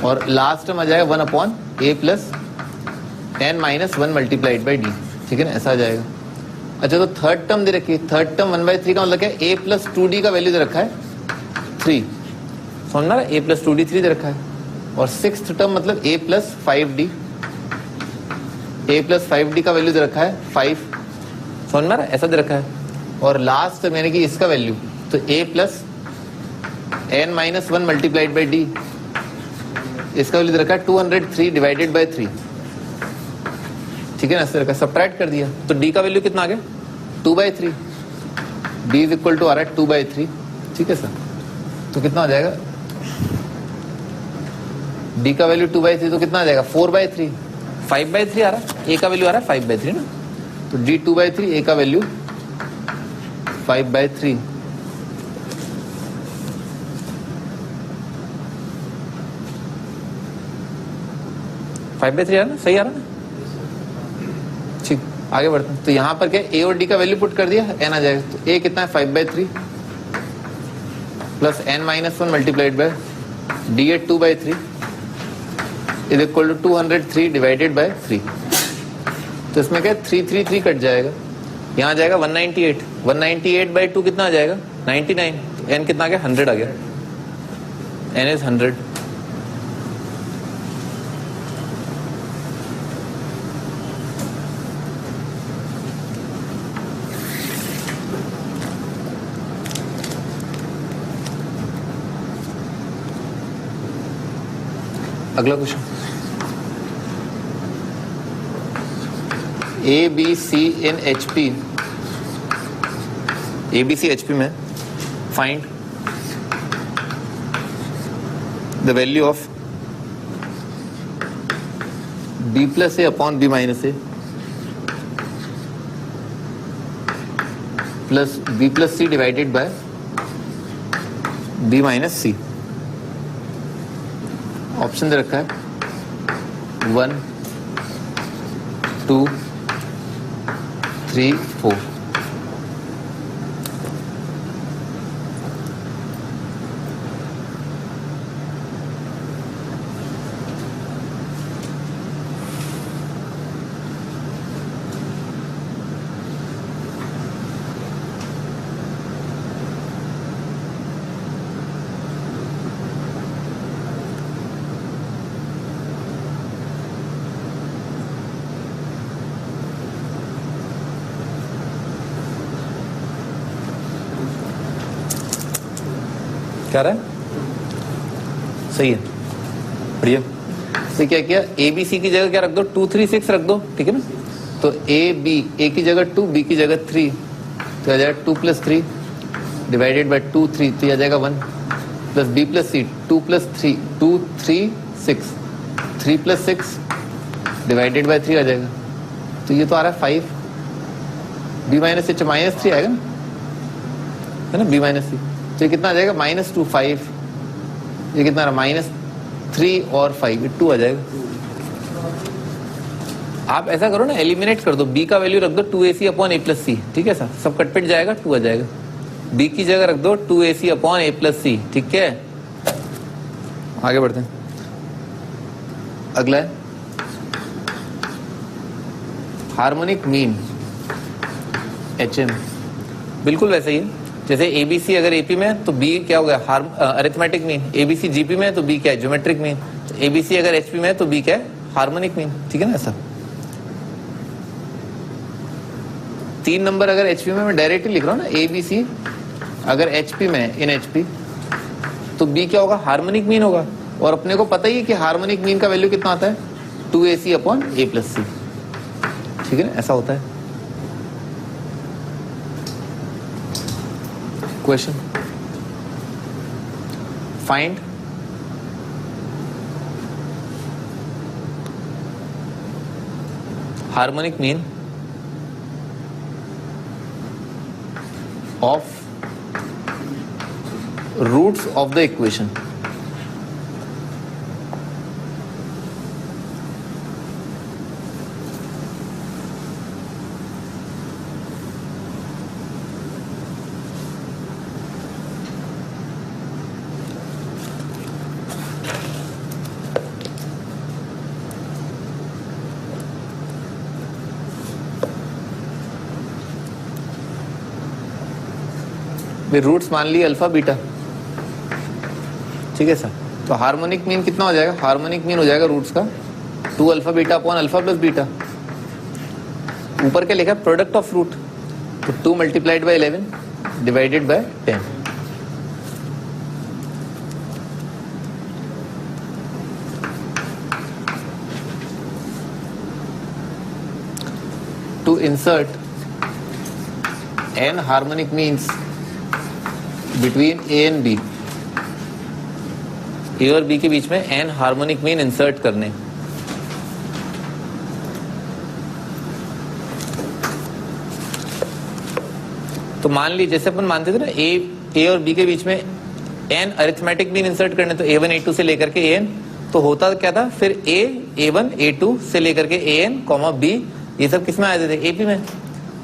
और लास्ट में आ जाएगा 1 upon A plus n minus 1 multiplied by D. ठीक है ना, ऐसा आ जाएगा। अच्छा, तो थर्ड टर्म दे रखी है, थर्ड टर्म 1 बाई 3 का मतलब क्या है, ए प्लस 2 डी का वैल्यू दे रखा है 3, समझ में आ रहा है, ए प्लस 2 डी 3 दे रखा है। और सिक्स्थ टर्म मतलब ए प्लस 5 डी, ए प्लस 5 डी का वैल्यू दे रखा है 5, समझ में आ रहा है, ऐसा दे रखा है। और लास्ट यानी कि इसका वैल्यू तो A plus n minus 1 multiplied by D, इसका वैल्यू दे रखा है 203 डिवाइडेड बाई 3। ठीक है ना, ऐसे रखा, सब्ट्रैक्ट कर दिया तो डी का वैल्यू कितना आ गया 2/3, डी इज इक्वल टू आ रहा है 2/3। ठीक है सर, तो कितना हो जाएगा, डी का वैल्यू 2/3 तो कितना आ जाएगा 4/3, 5/3 आ रहा है, ए का वैल्यू आ रहा है 5/3 ना, तो डी 2/3, ए का वैल्यू 5/3। आ रहा ना, सही आ रहा ना, ठीक, आगे बढ़ते हैं। तो यहाँ पर क्या, ए और डी का वैल्यू पुट कर दिया, एन आ जाएगा, तो ए कितना है 5/3 plus n minus 1 multiplied by D at 2/3 is equal to 203 divided by 3। तो इसमें क्या 3 3 3 कट जाएगा, यहाँ आ जाएगा 198, 198/2 कितना आ जाएगा 99, तो n कितना आ गया 100 आ गया, n इज 100। अगला question, A B C in HP, A B C HP में find the value of B plus A upon B minus A plus B plus C divided by B minus C. Option दे रखा है 1 2 3 4। क्या रहा है? सही है, बढ़िया। तो क्या किया, ए बी सी की जगह क्या रख दो, 2 3 6 रख दो, ठीक है ना। तो ए की जगह 2, बी की जगह 3, तो आ जाएगा 2 + 3 डिवाइडेड बाई 2 3, तो आ जाएगा 1 plus B plus C, 2 + 3 2 3 6, 3 + 6 divided by 3 आ जाएगा। तो ये तो आ रहा है 5, बी माइनस एच -3 आएगा ना, है ना, बी माइनस सी। तो ये कितना आ जाएगा, -2 5, ये कितना आ रहा है, -3 और 5, 2 आ जाएगा। आप ऐसा करो ना, एलिमिनेट कर दो, बी का वैल्यू रख दो 2ac अपॉन a + c, ठीक है सर, सब कट पिट जाएगा, 2 आ जाएगा। बी की जगह रख दो 2ac अपॉन a + c, ठीक है। आगे बढ़ते हैं, अगला है हार्मोनिक मीन HM। बिल्कुल वैसे ही है, जैसे ABC अगर AP में है तो B क्या हो गया, अरिथमेटिक मीन। ABC GP में है तो B क्या है, ज्योमेट्रिक मीन। तो ABC अगर HP में है तो B क्या है, हार्मोनिक मीन, ठीक है ना। ऐसा 3 नंबर अगर HP में मैं डायरेक्टली लिख रहा हूँ ना, ABC अगर HP में इन HP, तो B क्या होगा, हार्मोनिक मीन होगा। और अपने को पता ही है कि हार्मोनिक मीन का वैल्यू कितना आता है, 2ac अपॉन a + c, ठीक है ना, ऐसा होता है। Question, find harmonic mean of roots of the equation। Roots मान लिए अल्फा बीटा, ठीक है सर। तो हार्मोनिक मीन कितना हो जाएगा, हार्मोनिक मीन हो जाएगा रूट्स का 2 alpha beta upon alpha plus beta. ऊपर क्या लिखा है, प्रोडक्ट ऑफ रूट, तो 2 × 11 divided by 10। To insert n harmonic means between A and B, A और B के बीच में n हार्मोनिक मीन इंसर्ट करने। तो मान ली जैसे अपन मानते थे ना, A और B के बीच में n अरिथमेटिक मीन इंसर्ट करने, तो A1 A2 से लेकर के AN, तो होता क्या था फिर A1 A2 से लेकर के AN, B, ये सब किस में आते थे, AP में।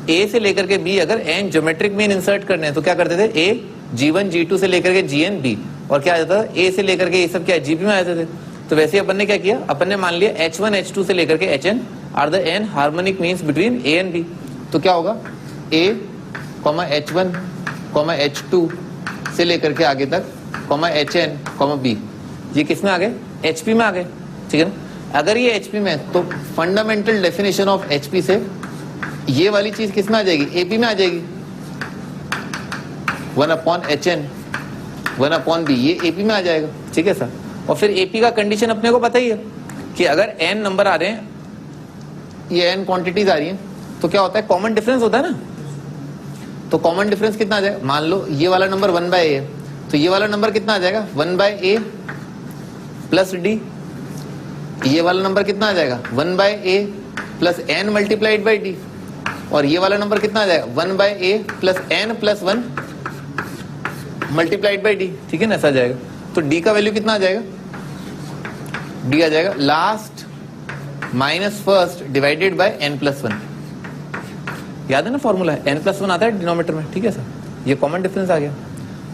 A से लेकर के B अगर n ज्योमेट्रिक मीन इंसर्ट करने हैं तो क्या करते थे, A G1 G2 से लेकर के GN B, और क्या आ जाता था, A से लेकर के ये सब क्या है, GP में आ जाते थे। तो वैसे ही अपन ने क्या किया, अपन ने मान लिया H1 H2 से लेकर के HN are the n harmonic means between A and B। तो क्या होगा, A, H1, H2 से लेकर के आगे तक, HN, B, ये किस में आ गए, HP में आ गए, ठीक है ना। अगर ये HP में है तो फंडामेंटल डेफिनेशन ऑफ HP से ये वाली चीज किस में आ जाएगी, AP में आ जाएगी। 1 अपॉन HN 1 अपॉन B, ये AP में आ जाएगा, ठीक है सर। और फिर AP का कंडीशन अपने को पता ही है कि अगर n नंबर आ रहे हैं, ये n क्वांटिटीज आ रही हैं, तो क्या होता है, कॉमन डिफरेंस होता है ना। तो कॉमन डिफरेंस कितना आ जाएगा, मान लो ये वाला नंबर 1/a है, तो ये वाला नंबर कितना आ जाएगा, 1/a प्लस d। ये वाला नंबर कितना आ जाएगा, 1/a plus n multiplied by d। और ये वाला नंबर कितना आ जाएगा, 1/a plus n plus 1 multiplied by d, ठीक है ना, ऐसा जाएगा। तो d का वैल्यू कितना आ जाएगा, d आ जाएगा last minus first divided by n plus 1। याद है ना फॉर्मूला, n प्लस 1 आता है डिनोमिनेटर में, ठीक है सर। ये कॉमन डिफरेंस आ गया,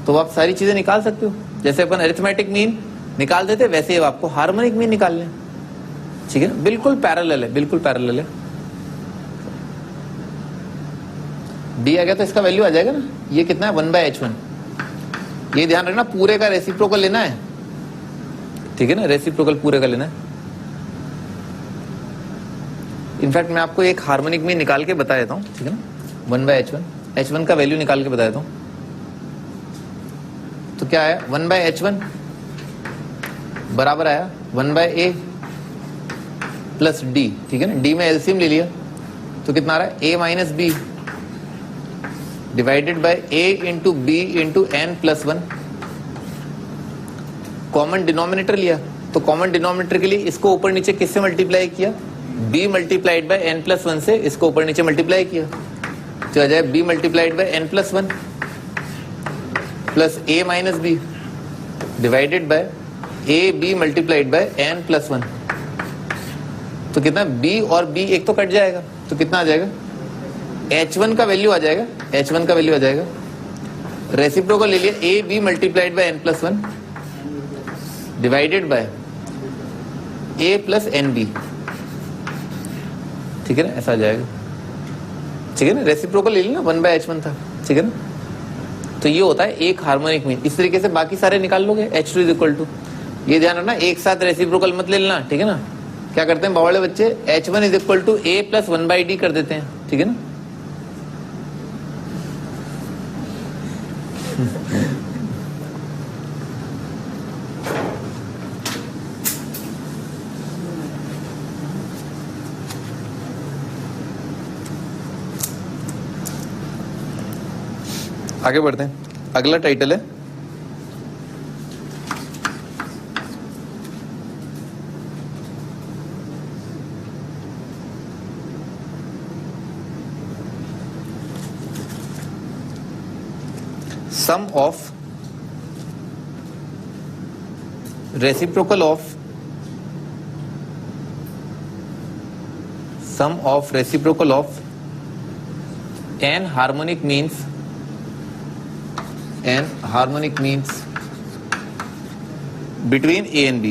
तो आप सारी चीजें निकाल सकते हो। जैसे अपन अरिथमेटिक मीन निकाल देते, वैसे ही आपको हार्मोनिक मीन निकाल लें, ठीक है ना। बिल्कुल पैरेलल है, बिल्कुल पैरेलल है। d आ गया तो इसका वैल्यू आ जाएगा ना, ये कितना है, 1/h1। ये ध्यान रखना, पूरे का रेसिप्रोकल लेना है, ठीक है ना, रेसिप्रोकल पूरे का लेना है। इनफैक्ट मैं आपको एक हार्मोनिक मीन निकाल के बता देता हूँ, ठीक है ना, 1/h1, h1 का वैल्यू निकाल के बता देता हूँ। तो क्या आया 1/h1 बराबर आया 1/a प्लस डी, ठीक है ना, डी में एलसीएम ले लिया तो कितना आ रहा है a minus B divided by a into B into N plus 1। Common denominator लिया तो कॉमन डिनोमिनेटर के लिए इसको ऊपर नीचे किससे मल्टीप्लाई किया, b multiplied by n plus 1 से इसको ऊपर नीचे मल्टीप्लाई किया तो आ जाए b multiplied by n plus 1 plus a minus B divided by a b multiplied by n plus 1। तो कितना b और b एक तो कट जाएगा तो कितना आ जाएगा h1 का वैल्यू आ जाएगा, h1 का वैल्यू आ जाएगा। रेसिप्रोकल ले लिया a b multiplied by n plus 1 divided by a plus N B, ठीक है ना, ऐसा आ जाएगा, ठीक है ना। रेसिप्रोकल ले लिया 1/h1 था, ठीक है ना। तो ये होता है एक हार्मोनिक मीन। इस तरीके से बाकी सारे निकाल लोगे h2 इज इक्वल टू, ये ध्यान रखना एक साथ रेसिप्रोकल मत ले लेना, ठीक है ना। क्या करते हैं बावड़े बच्चे, h1 is equal to a plus 1/d कर देते हैं, ठीक है ना। आगे बढ़ते हैं, अगला टाइटल है sum of reciprocal of n harmonic means between a and b।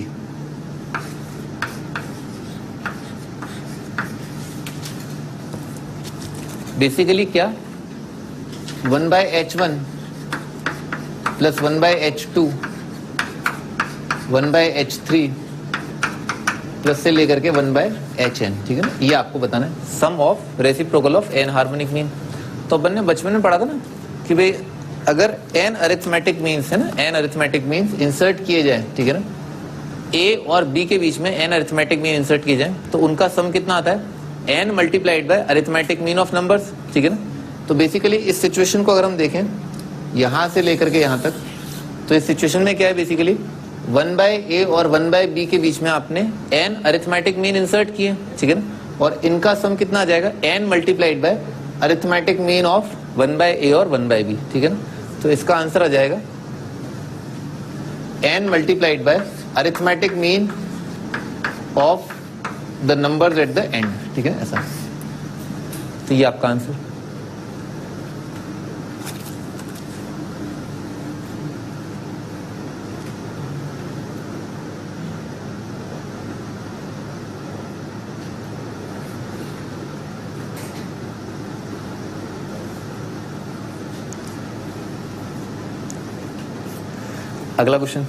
Basically क्या 1/h1 plus 1/h2 1/h3 plus से लेकर के 1/hn, ठीक है ना। ये आपको बताना है sum of reciprocal of n harmonic mean. तो अपन ने बचपन में पढ़ा था ना कि भाई अगर n अरिथमेटिक मीन्स है ना, n अरिथमेटिक मीन्स इंसर्ट किए जाए, ठीक है ना, a और b के बीच में n अरिथमेटिक मीन इंसर्ट किए जाए तो उनका सम कितना आता है n multiplied by arithmetic mean of numbers, ठीक है ना। तो बेसिकली इस सिचुएशन को अगर हम देखें यहां से लेकर के यहां तक, तो इस सिचुएशन में क्या है बेसिकली 1/a और 1/b के बीच में आपने n अरिथमेटिक मीन इंसर्ट किए, ठीक है ना, और इनका सम कितना आ जाएगा n multiplied by arithmetic mean of 1/a और 1/b, ठीक है ना। तो इसका आंसर आ जाएगा n multiplied by arithmetic mean of the numbers at the end, ठीक है, ऐसा। तो ये आपका आंसर। अगला क्वेश्चन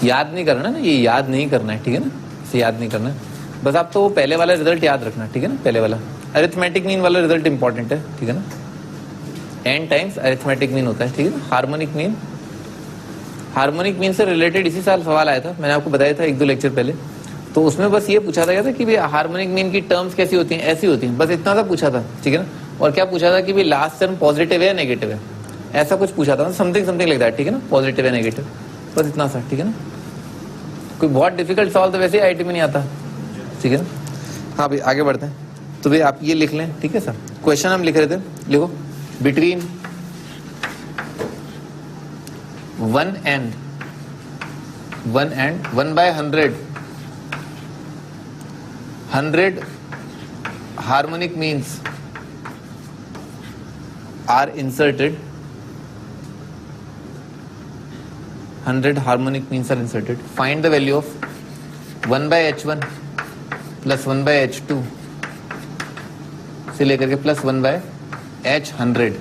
याद नहीं करना ना, ये याद नहीं करना है, ठीक है ना, इसे याद नहीं करना है, बस आप तो पहले वाला रिजल्ट याद रखना, ठीक है ना। पहले वाला अरिथमेटिक मीन वाला रिजल्ट इंपॉर्टेंट है, ठीक है ना। n टाइम्स अरिथमेटिक मीन होता है, ठीक है ना। हार्मोनिक मीन से रिलेटेड इसी साल सवाल आया था, मैंने आपको बताया था 1-2 लेक्चर पहले। तो उसमें बस ये पूछा था कि भाई हार्मोनिक मीन की टर्म्स कैसी होती हैं, ऐसी होती हैं, बस इतना सा पूछा था, ठीक है ना। और क्या पूछा था कि भाई लास्ट टर्म पॉजिटिव है या नेगेटिव है, ऐसा कुछ पूछा था, समथिंग लाइक दैट, ठीक है ना, पॉजिटिव या नेगेटिव, बस इतना सा, ठीक है ना। कोई बहुत डिफिकल्ट सवाल तो वैसे आईटी में नहीं आता, ठीक है ना। हाँ भाई आगे बढ़ते हैं। तो भाई आप ये लिख लें, ठीक है सर। क्वेश्चन हम लिख रहे थे, लिखो between 1 and 1/100 100 harmonic means are inserted. 100 harmonic means are inserted. Find the value of 1/h1 plus 1/h2 से लेकर के प्लस 1/h100।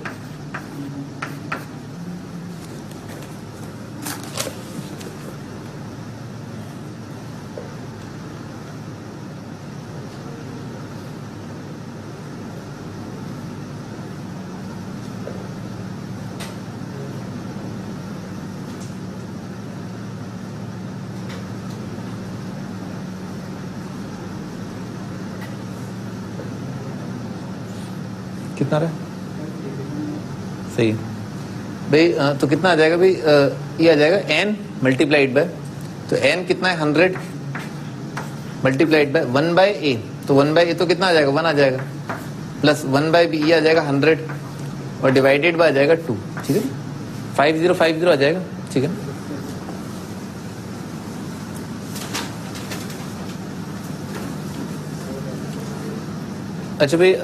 कितना रहा? सही भाई। तो कितना आ जाएगा भाई? ये आ जाएगा n मल्टीप्लाइड बाय, तो n कितना है 100 मल्टीप्लाइड बाय 1 बाय a, तो 1 बाय a तो कितना आ जाएगा 1 आ जाएगा, प्लस 1 बाय b ये आ जाएगा 100 और डिवाइडेड बाय आ जाएगा 2, ठीक है 5050 आ जाएगा, ठीक है। अच्छा भाई,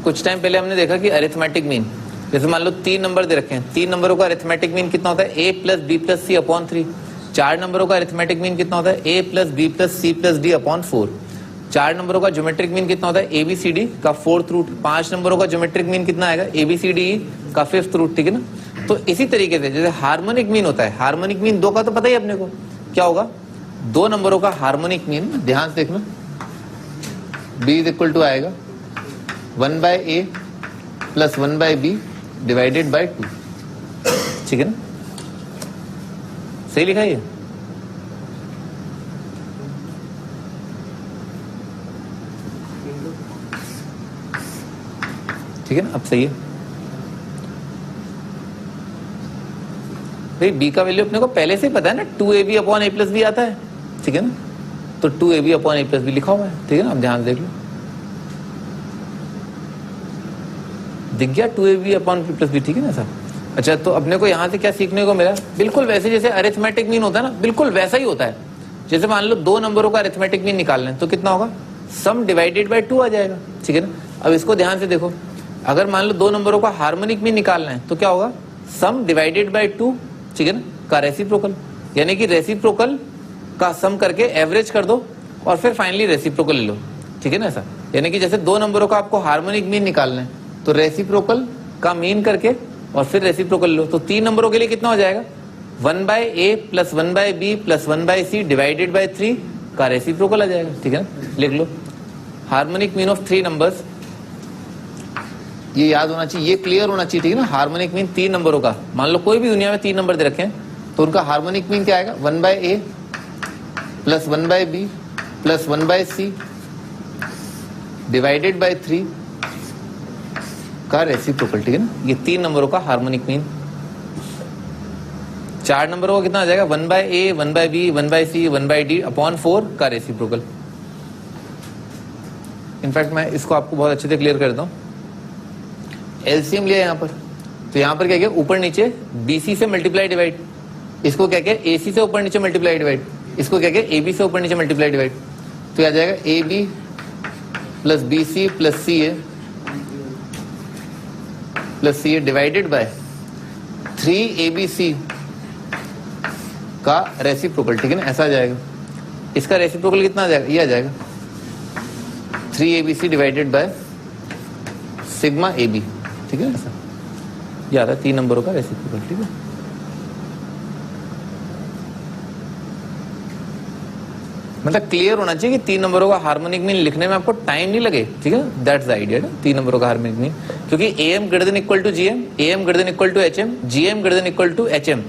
कुछ टाइम पहले हमने देखा कि अरिथमेटिक मीन, जैसे मान लो 3 नंबर दे रखे हैं, 3 नंबरों का अरिथमेटिक मीन कितना होता है? a plus B plus C upon 3। 4 नंबरों का अरिथमेटिक मीन कितना होता है? a plus B plus C plus D upon 4। 4 नंबरों का ज्योमेट्रिक मीन कितना होता है? ए बी सी डी का 4th रूट। 5 नंबरों का ज्योमेट्रिक मीन कितना आएगा? ए बी सी डी का 5th रूट, ठीक है ना। तो इसी तरीके से जैसे हार्मोनिक मीन होता है, हार्मोनिक मीन 2 का तो पता ही अपने को क्या होगा, 2 नंबरों का हार्मोनिक मीन, ध्यान से देखना, b इज इक्वल टू आएगा 1 by a plus 1 by b divided by 2, ठीक है ना। सही लिखा है ये? ठीक है ना, अब सही है भाई। b का वैल्यू अपने को पहले से ही पता है ना, 2ab upon a plus B आता है, ठीक है ना। तो 2ab upon a plus B लिखा हुआ है, ठीक है ना। अब ध्यान देख लो, दिख गया 2ab upon b plus B, ठीक है ना सर। अच्छा, तो अपने को यहाँ से क्या सीखने को मिला? बिल्कुल वैसे जैसे अरिथमेटिक मीन होता है ना, बिल्कुल वैसा ही होता है। जैसे मान लो 2 नंबरों का अरिथमेटिक मीन निकालना है तो कितना होगा? सम डिवाइडेड बाय 2 आ जाएगा, ठीक है ना। अब इसको ध्यान से देखो, अगर मान लो 2 नंबरों का हार्मोनिक मीन निकालना है तो क्या होगा? सम डिवाइडेड बाय 2, ठीक है ना, का रेसिप्रोकल, यानी कि रेसिप्रोकल का सम करके एवरेज कर दो और फिर फाइनली रेसिप्रोकल ले लो, ठीक है ना ऐसा। यानी कि जैसे 2 नंबरों का आपको हार्मोनिक मीन निकालना है तो रेसिप्रोकल का मीन करके और फिर रेसिप्रोकल लो, तो 3 नंबरों के लिए कितना हो जाएगा? 1 by a plus 1 by b plus 1 by c divided by 3 का रेसिप्रोकल आ जाएगा, ठीक है ना। लिख लो हार्मोनिक मीन ऑफ 3 नंबर्स, ये याद होना चाहिए, ये क्लियर होना चाहिए, ठीक है ना। हार्मोनिक मीन 3 नंबरों का, मान लो कोई भी दुनिया में 3 नंबर दे रखे हैं तो उनका हार्मोनिक मीन क्या आएगा? 1 by a plus 1 by b plus 1 by c divided by 3 का रेसिप्रोकल, ठीक है ना। ये 3 नंबरों का हार्मोनिक मीन। 4 नंबरों का कितना आ जाएगा? 1 by a 1 by b 1 by c 1 by d upon 4 का रेसिप्रोकल। इनफैक्ट मैं इसको आपको बहुत अच्छे से क्लियर कर देता हूं। एलसीएम लिया यहाँ पर, तो यहाँ पर क्या किया? ऊपर नीचे BC से मल्टीप्लाई डिवाइड, इसको क्या किया? AC से ऊपर नीचे मल्टीप्लाई डिवाइड, इसको क्या किया? AB से ऊपर नीचे मल्टीप्लाई डिवाइड, तो आ जाएगा AB plus BC plus CA plus CA divided by 3ABC का रेसिप्रोकल, ठीक है ना, ऐसा आ जाएगा। इसका रेसिप्रोकल कितना आ जाएगा? ये आ जाएगा 3ABC divided by sigma AB, ठीक है ऐसा। ये आता है 3 नंबरों का रेसिप्रोकल, ठीक है। मतलब क्लियर होना चाहिए कि 3 नंबरों का हार्मोनिक मीन लिखने में आपको टाइम नहीं लगे, ठीक है। दैट्स द आइडिया, 3 नंबरों का हार्मोनिक मीन, क्योंकि AM greater than equal to GM, AM greater than equal to HM, GM greater than equal to HM,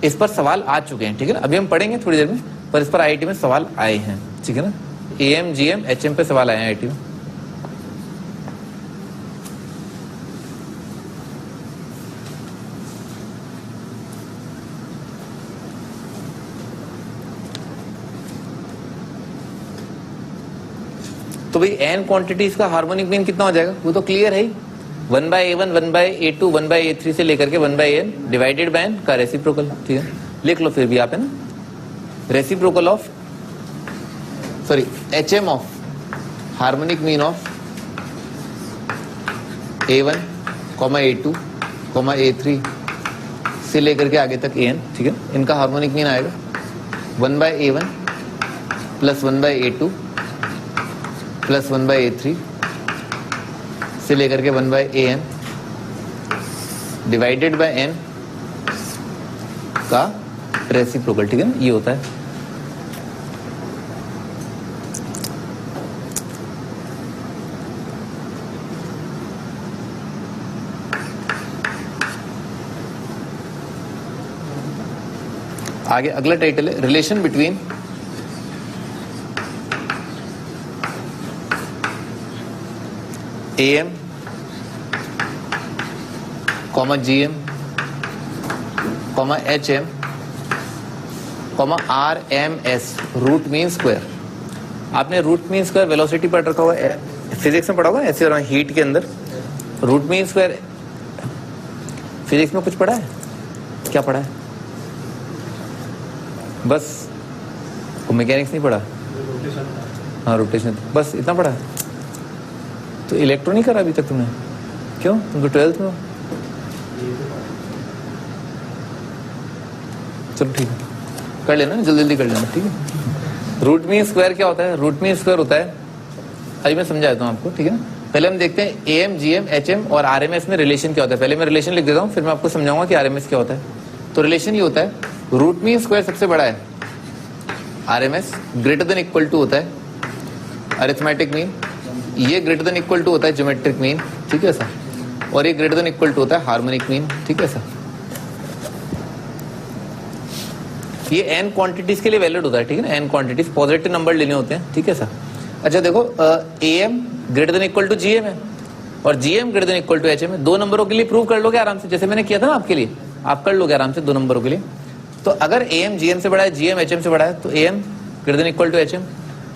इस पर सवाल आ चुके हैं, ठीक है ना। अभी हम पढ़ेंगे थोड़ी देर में, पर इस पर IIT में सवाल आए हैं, ठीक है ना। AM GM HM पे सवाल आए हैं IIT में। तो भाई n क्वांटिटीज का हार्मोनिक मीन कितना हो जाएगा? वो तो क्लियर है ही, 1 by A1 1 by A2 1 by A3 से लेकर के 1 by n divided by n का रेसिप्रोकल, ठीक है। लिख लो फिर भी आप, है ना, reciprocal of sorry HM of harmonic mean of A1, A2, A3 से लेकर के आगे तक AN, ठीक है। इनका हार्मोनिक मीन आएगा 1 by A1 plus 1 by A2 plus 1 by A3 से लेकर के 1 by AN divided by N का रेसिप्रोकल, ठीक है ना, ये होता है। आगे अगला टाइटल है relation between AM comma GM comma HM comma RMS, root mean square. आपने रूट मीन स्क्वायर वेलोसिटी पढ़ रखा होगा, फिजिक्स में पढ़ा होगा ऐसे और हीट के अंदर। रूट मीन स्क्वायर फिजिक्स में कुछ पढ़ा है? क्या पढ़ा है? बस मैकेनिक्स नहीं पढ़ा? हाँ रोटेशन, बस इतना पढ़ा है। तो इलेक्ट्रो नहीं करा अभी तक तुमने? क्यों? तुम तो 12th में हो। चलो ठीक है, कर लेना, जल्दी जल्दी कर लेना, ठीक है। रूट मीन स्क्वायर क्या होता है? रूट मीन स्क्वायर होता है, अभी मैं समझा देता हूँ आपको, ठीक है ना। पहले हम देखते हैं AM, GM, HM और RMS में रिलेशन क्या होता है। पहले मैं रिलेशन लिख देता हूँ, फिर मैं आपको समझाऊंगा कि RMS क्या होता है। तो रिलेशन ये होता है, रूट मीन स्क्वायर सबसे बड़ा है, RMS greater than equal to होता है अरिथमेटिक मीन, ये ग्रेटर देन इक्वल टू होता है ज्योमेट्रिक मीन, ठीक है सर, और ये ग्रेटर देन इक्वल टू होता है हार्मोनिक मीन, ठीक है सर। ये n क्वांटिटीज के लिए वैलिड होता है, ठीक है ना। n क्वांटिटीज पॉजिटिव नंबर लेने होते हैं, ठीक है सर। अच्छा देखो, AM greater than equal to GM है और GM greater than equal to HM है। दो नंबरों के लिए प्रूव कर लोगे आराम से, जैसे मैंने किया था ना आपके लिए, आप कर लोगे आराम से दो नंबरों के लिए। तो अगर AM GM से बड़ा है, GM HM से बड़ा है, तो AM greater than equal to HM।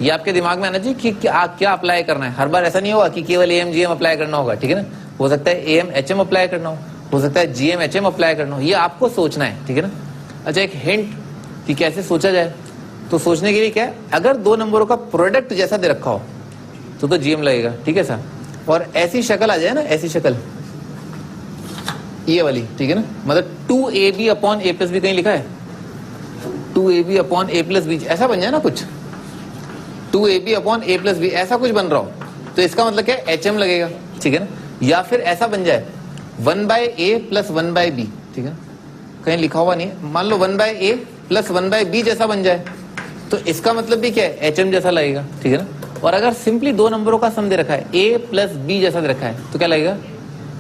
ये आपके दिमाग में आना चाहिए कि क्या अप्लाई करना है। हर बार ऐसा नहीं होगा कि केवल AM GM अप्लाई करना होगा, ठीक है ना। हो सकता है AM HM अप्लाई करना हो सकता है GM HM अप्लाई करना हो, ये आपको सोचना है, ठीक है ना। अच्छा एक हिंट कि कैसे सोचा जाए, तो सोचने के लिए क्या है, अगर दो नंबरों का प्रोडक्ट जैसा दे रखा हो तो GM लगेगा, ठीक है सर। और ऐसी शक्ल आ जाए ना, ऐसी शक्ल ये वाली, ठीक है ना, मतलब 2AB upon A plus B, कहीं लिखा है 2AB upon A plus B, ऐसा बन जाए ना कुछ, 2AB upon A plus B, ऐसा कुछ बन रहा हो तो इसका मतलब क्या है, HM लगेगा, ठीक है ना। या फिर ऐसा बन जाए 1/A प्लस 1/B, ठीक है, कहीं लिखा हुआ नहीं है, मान लो 1/A प्लस 1/B जैसा बन जाए तो इसका मतलब भी क्या है, HM जैसा लगेगा, ठीक है ना। और अगर सिंपली दो नंबरों का सम दे रखा है, A प्लस B जैसा दे रखा है, तो क्या लगेगा,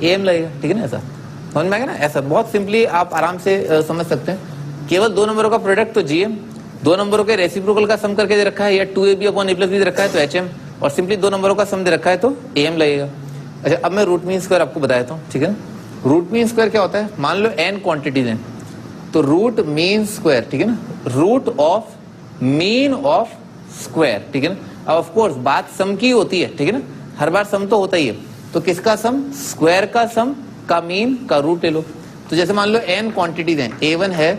AM लगेगा, ठीक है ना। ऐसा समझ में आएगा ना, ऐसा बहुत सिंपली आप आराम से समझ सकते हैं। केवल दो नंबरों का प्रोडक्ट तो GM, दो नंबरों के रेसिप्रोकल का सम करके दे रखा है, या 2AB upon A plus B दे रखा है तो HM, और सिंपली दो नंबरों का सम दे रखा है तो AM लगेगा। अच्छा अब मैं रूट मीन स्क्वायर आपको बता देता हूँ, ठीक है ना। रूट मीन स्क्वायर क्या होता है, मान लो n क्वांटिटीज हैं, तो रूट मीन स्क्वायर, ठीक है ना, root of mean of square, ठीक है ना। अब ऑफ कोर्स बात सम की होती है, ठीक है ना, हर बार सम तो होता ही है, तो किसका सम, स्क्वायर का सम का मीन का रूट ले लो। तो जैसे मान लो n क्वांटिटीज हैं, A1 है,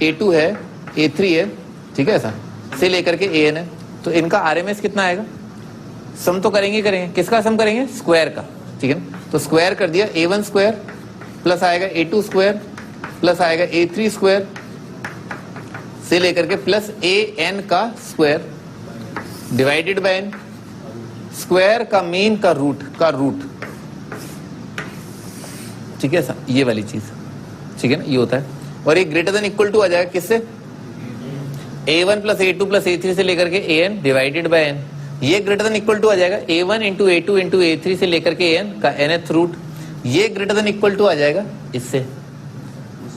A2 है, A3 है, ठीक है, ऐसा से लेकर के AN है, तो इनका RMS कितना आएगा, सम तो करेंगे, किसका सम करेंगे, स्क्वायर का, ठीक है ना। तो स्क्वायर कर दिया, A1 स्क्वायर प्लस आएगा A2 स्क्वायर प्लस आएगा A3 स्क्वायर से लेकर के प्लस AN का square divided by n, square का मीन का रूट, ठीक है सर, ये वाली चीज, ठीक है ना, ये होता है। और ये ग्रेटर देन इक्वल टू आ जाएगा किससे, A1 plus A2 plus A3 से लेकर के AN डिवाइडेड बाय n। ये ग्रेटर देन इक्वल टू आ जाएगा A1 into A2 into A3 से लेकर के AN का nth रूट, ये ग्रेटर देन इक्वल टू आ जाएगा इससे,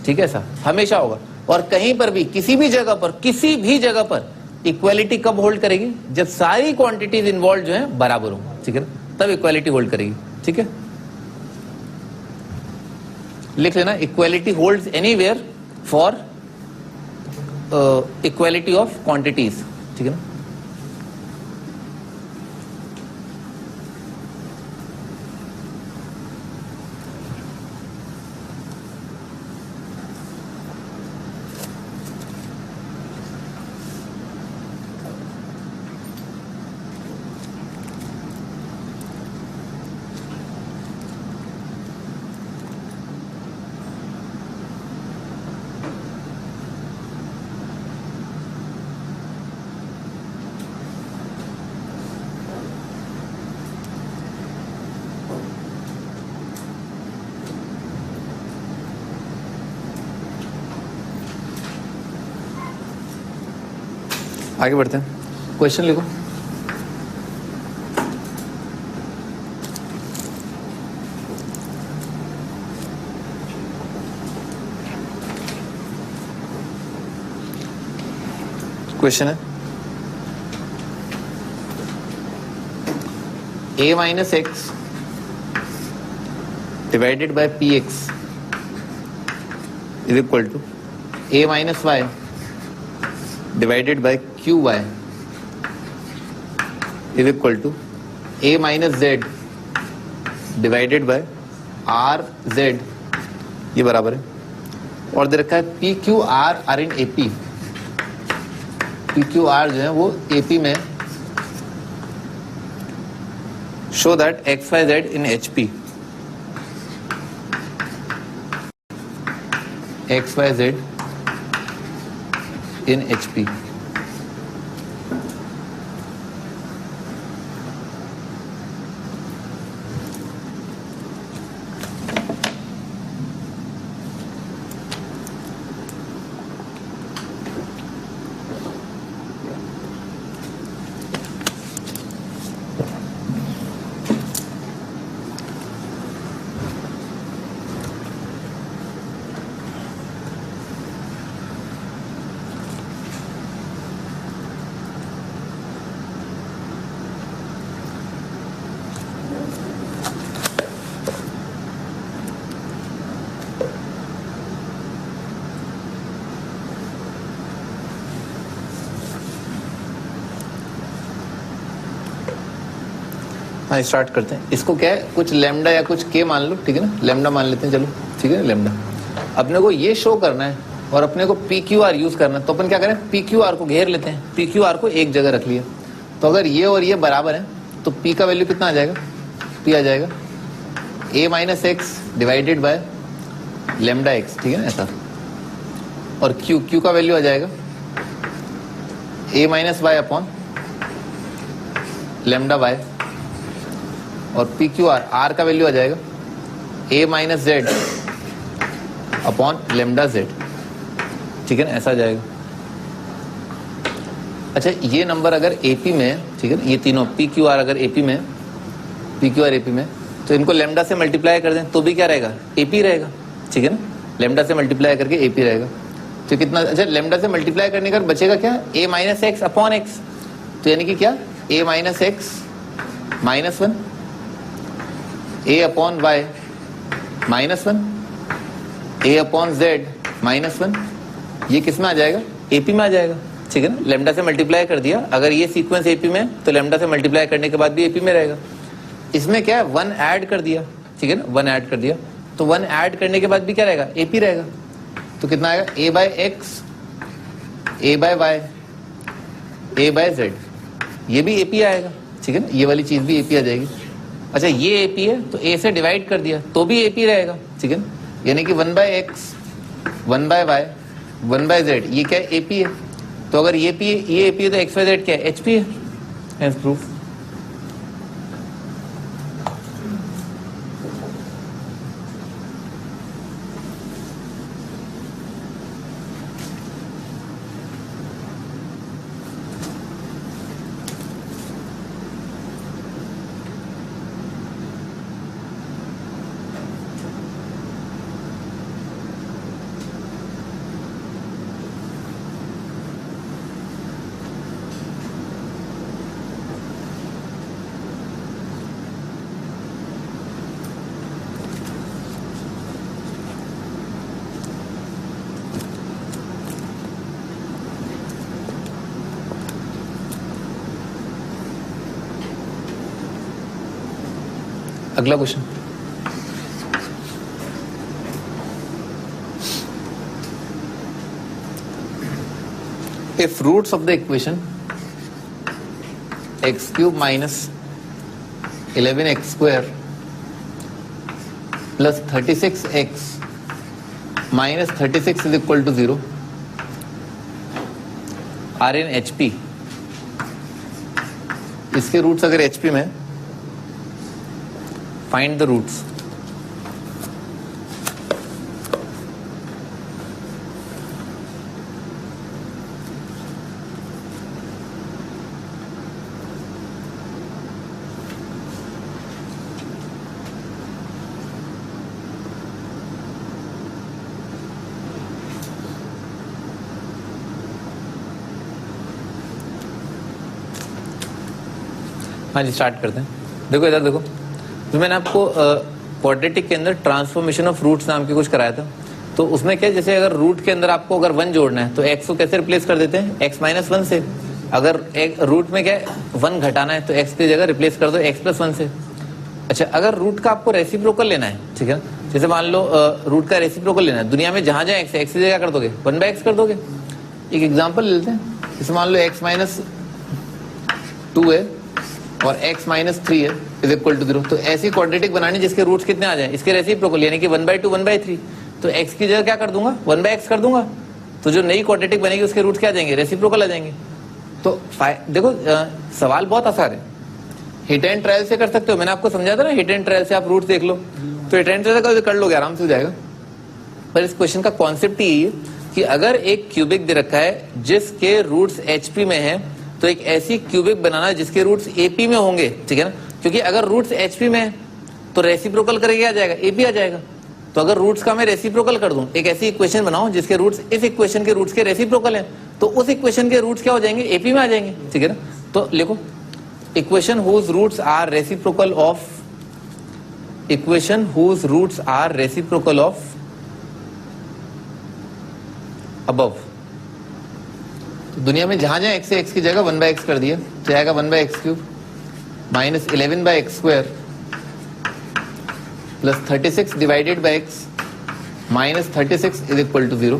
ठीक है सर, हमेशा होगा। और कहीं पर भी किसी भी जगह पर इक्वालिटी कब होल्ड करेगी, जब सारी क्वांटिटीज इन्वॉल्व जो है बराबर हो, ठीक है ना, तब इक्वालिटी होल्ड करेगी, ठीक है। लिख लेना, equality holds anywhere for equality of quantities, ठीक है ना। आगे बढ़ते हैं, क्वेश्चन लिखो। क्वेश्चन है a minus X divided by px is equal to a minus Y divided by Q Y is equal to a minus Z divided by R Z, ये बराबर है। और दे रखा है P Q R are in AP, P Q R जो है वो एपी में, show that X Y Z in H P, X Y Z in H P. हाँ स्टार्ट करते हैं। इसको क्या है, कुछ लेमडा या कुछ के मान लो, ठीक है ना, लेमडा मान लेते हैं, चलो ठीक है ना, लेमडा। अपने को ये शो करना है और अपने को पी क्यू आर यूज करना है, तो अपन क्या करें, पी क्यू आर को घेर लेते हैं, पी क्यू आर को एक जगह रख लिया। तो अगर ये और ये बराबर है तो पी का वैल्यू कितना आ जाएगा, पी आ जाएगा A minus X divided by lambda X, ठीक है ना ऐसा। और क्यू, क्यू का वैल्यू आ जाएगा A minus Y upon lambda Y. और पी क्यू आर, आर का वैल्यू आ जाएगा A minus Z upon lambda Z, ठीक है ना, ऐसा आ जाएगा। अच्छा ये नंबर अगर एपी में है, ठीक है ना, ये तीनों पी क्यू आर अगर एपी में, पी क्यू आर एपी में, तो इनको लेमडा से मल्टीप्लाई कर दें तो भी क्या रहेगा, एपी रहेगा, ठीक है ना, लेमडा से मल्टीप्लाई करके एपी रहेगा। तो कितना, अच्छा लेमडा से मल्टीप्लाई करने का बचेगा क्या, ए माइनस एक्स अपॉन एक्स, तो यानी कि क्या, ए माइनस एक्स माइनस वन, ए अपॉन वाई माइनस वन, ए अपॉन जेड माइनस वन, ये किस में आ जाएगा, एपी में आ जाएगा, ठीक है ना। लेमडा से मल्टीप्लाई कर दिया, अगर ये सीक्वेंस एपी में तो लेमडा से मल्टीप्लाई करने के बाद भी एपी में रहेगा। इसमें क्या है, वन ऐड कर दिया, ठीक है ना, वन ऐड कर दिया, तो वन ऐड करने के बाद भी क्या रहेगा, एपी रहेगा। तो कितना आएगा, ए बाय एक्स, ए बाय वाई, ए बाय जेड, ये भी एपी आएगा, ठीक है ना, ये वाली चीज भी एपी आ जाएगी। अच्छा ये एपी है तो ए से डिवाइड कर दिया तो भी एपी रहेगा, ठीक है ना, यानी कि one by X, one by Y, one by Z, ये क्या है, एपी है। तो अगर ये एपी है तो एक्स वाई जेड क्या है, एचपी है, हेंस प्रूफ। अगला question, if roots of the equation x cube minus 11x square plus 36x minus 36 is equal to 0 are in HP, इसके रूट्स अगर HP में, फाइंड द रूट्स। हाँ जी start करते हैं। देखो इधर देखो, तो मैंने आपको क्वाड्रेटिक के अंदर ट्रांसफॉर्मेशन ऑफ रूट्स नाम की कुछ कराया था। तो उसमें क्या, जैसे अगर रूट के अंदर आपको अगर 1 जोड़ना है तो x को कैसे रिप्लेस कर देते हैं, x माइनस 1 से। अगर एक रूट में क्या 1 घटाना है तो x की जगह रिप्लेस कर दो x प्लस 1 से। अच्छा, अगर रूट का आपको रेसिप्रोकल लेना है, ठीक है, जैसे मान लो रूट का रेसिप्रोकल लेना है, दुनिया में जहां जहां x है x की जगह कर दोगे 1/x कर दोगे। एक एग्जांपल लेते हैं, जैसे मान लो x माइनस 2 है और x माइनस 3 है इज इक्वल टू 0। तो ऐसी क्वाड्रेटिक बनानी जिसके रूट्स कितने आ जाए, इसके रेसिप्रोकल, यानी कि 1/2 1/3। तो x की जगह क्या कर दूंगा, 1/x कर दूंगा। तो जो नई क्वाड्रेटिक बनेगी उसके रूट्स क्या आ जाएंगे, रेसिप्रोकल आ जाएंगे। तो देखो सवाल बहुत आसान है, हिट एंड ट्रायल से कर सकते हो। मैंने आपको समझा था ना, हिट एंड ट्रायल से आप रूट्स देख लो, तो हिट एंड ट्रायल कर लोगे, आराम से हो जाएगा। पर इस क्वेश्चन का कॉन्सेप्ट ही है कि अगर एक क्यूबिक दे रखा है जिसके रूट्स एचपी में है, तो एक ऐसी क्यूबिक बनाना जिसके रूट्स एपी में होंगे, ठीक है ना, क्योंकि अगर रूट्स एचपी में है तो रेसिप्रोकल करके आ जाएगा, एपी आ जाएगा। तो अगर रूट्स का मैं रेसिप्रोकल कर दूं, एक ऐसी इक्वेशन बनाओ जिसके रूट्स इस इक्वेशन के रूट्स के रेसिप्रोकल हैं, तो उस इक्वेशन के रूट्स क्या हो जाएंगे, एपी में आ जाएंगे, ठीक है ना। तो लिखो equation whose roots are reciprocal of, equation whose roots are reciprocal of above. तो दुनिया में जहां जहां x है x की जगह 1/x कर दिया, तो आएगा 1/x³ minus 11/x² plus 36 divided by x minus 36 is equal to 0।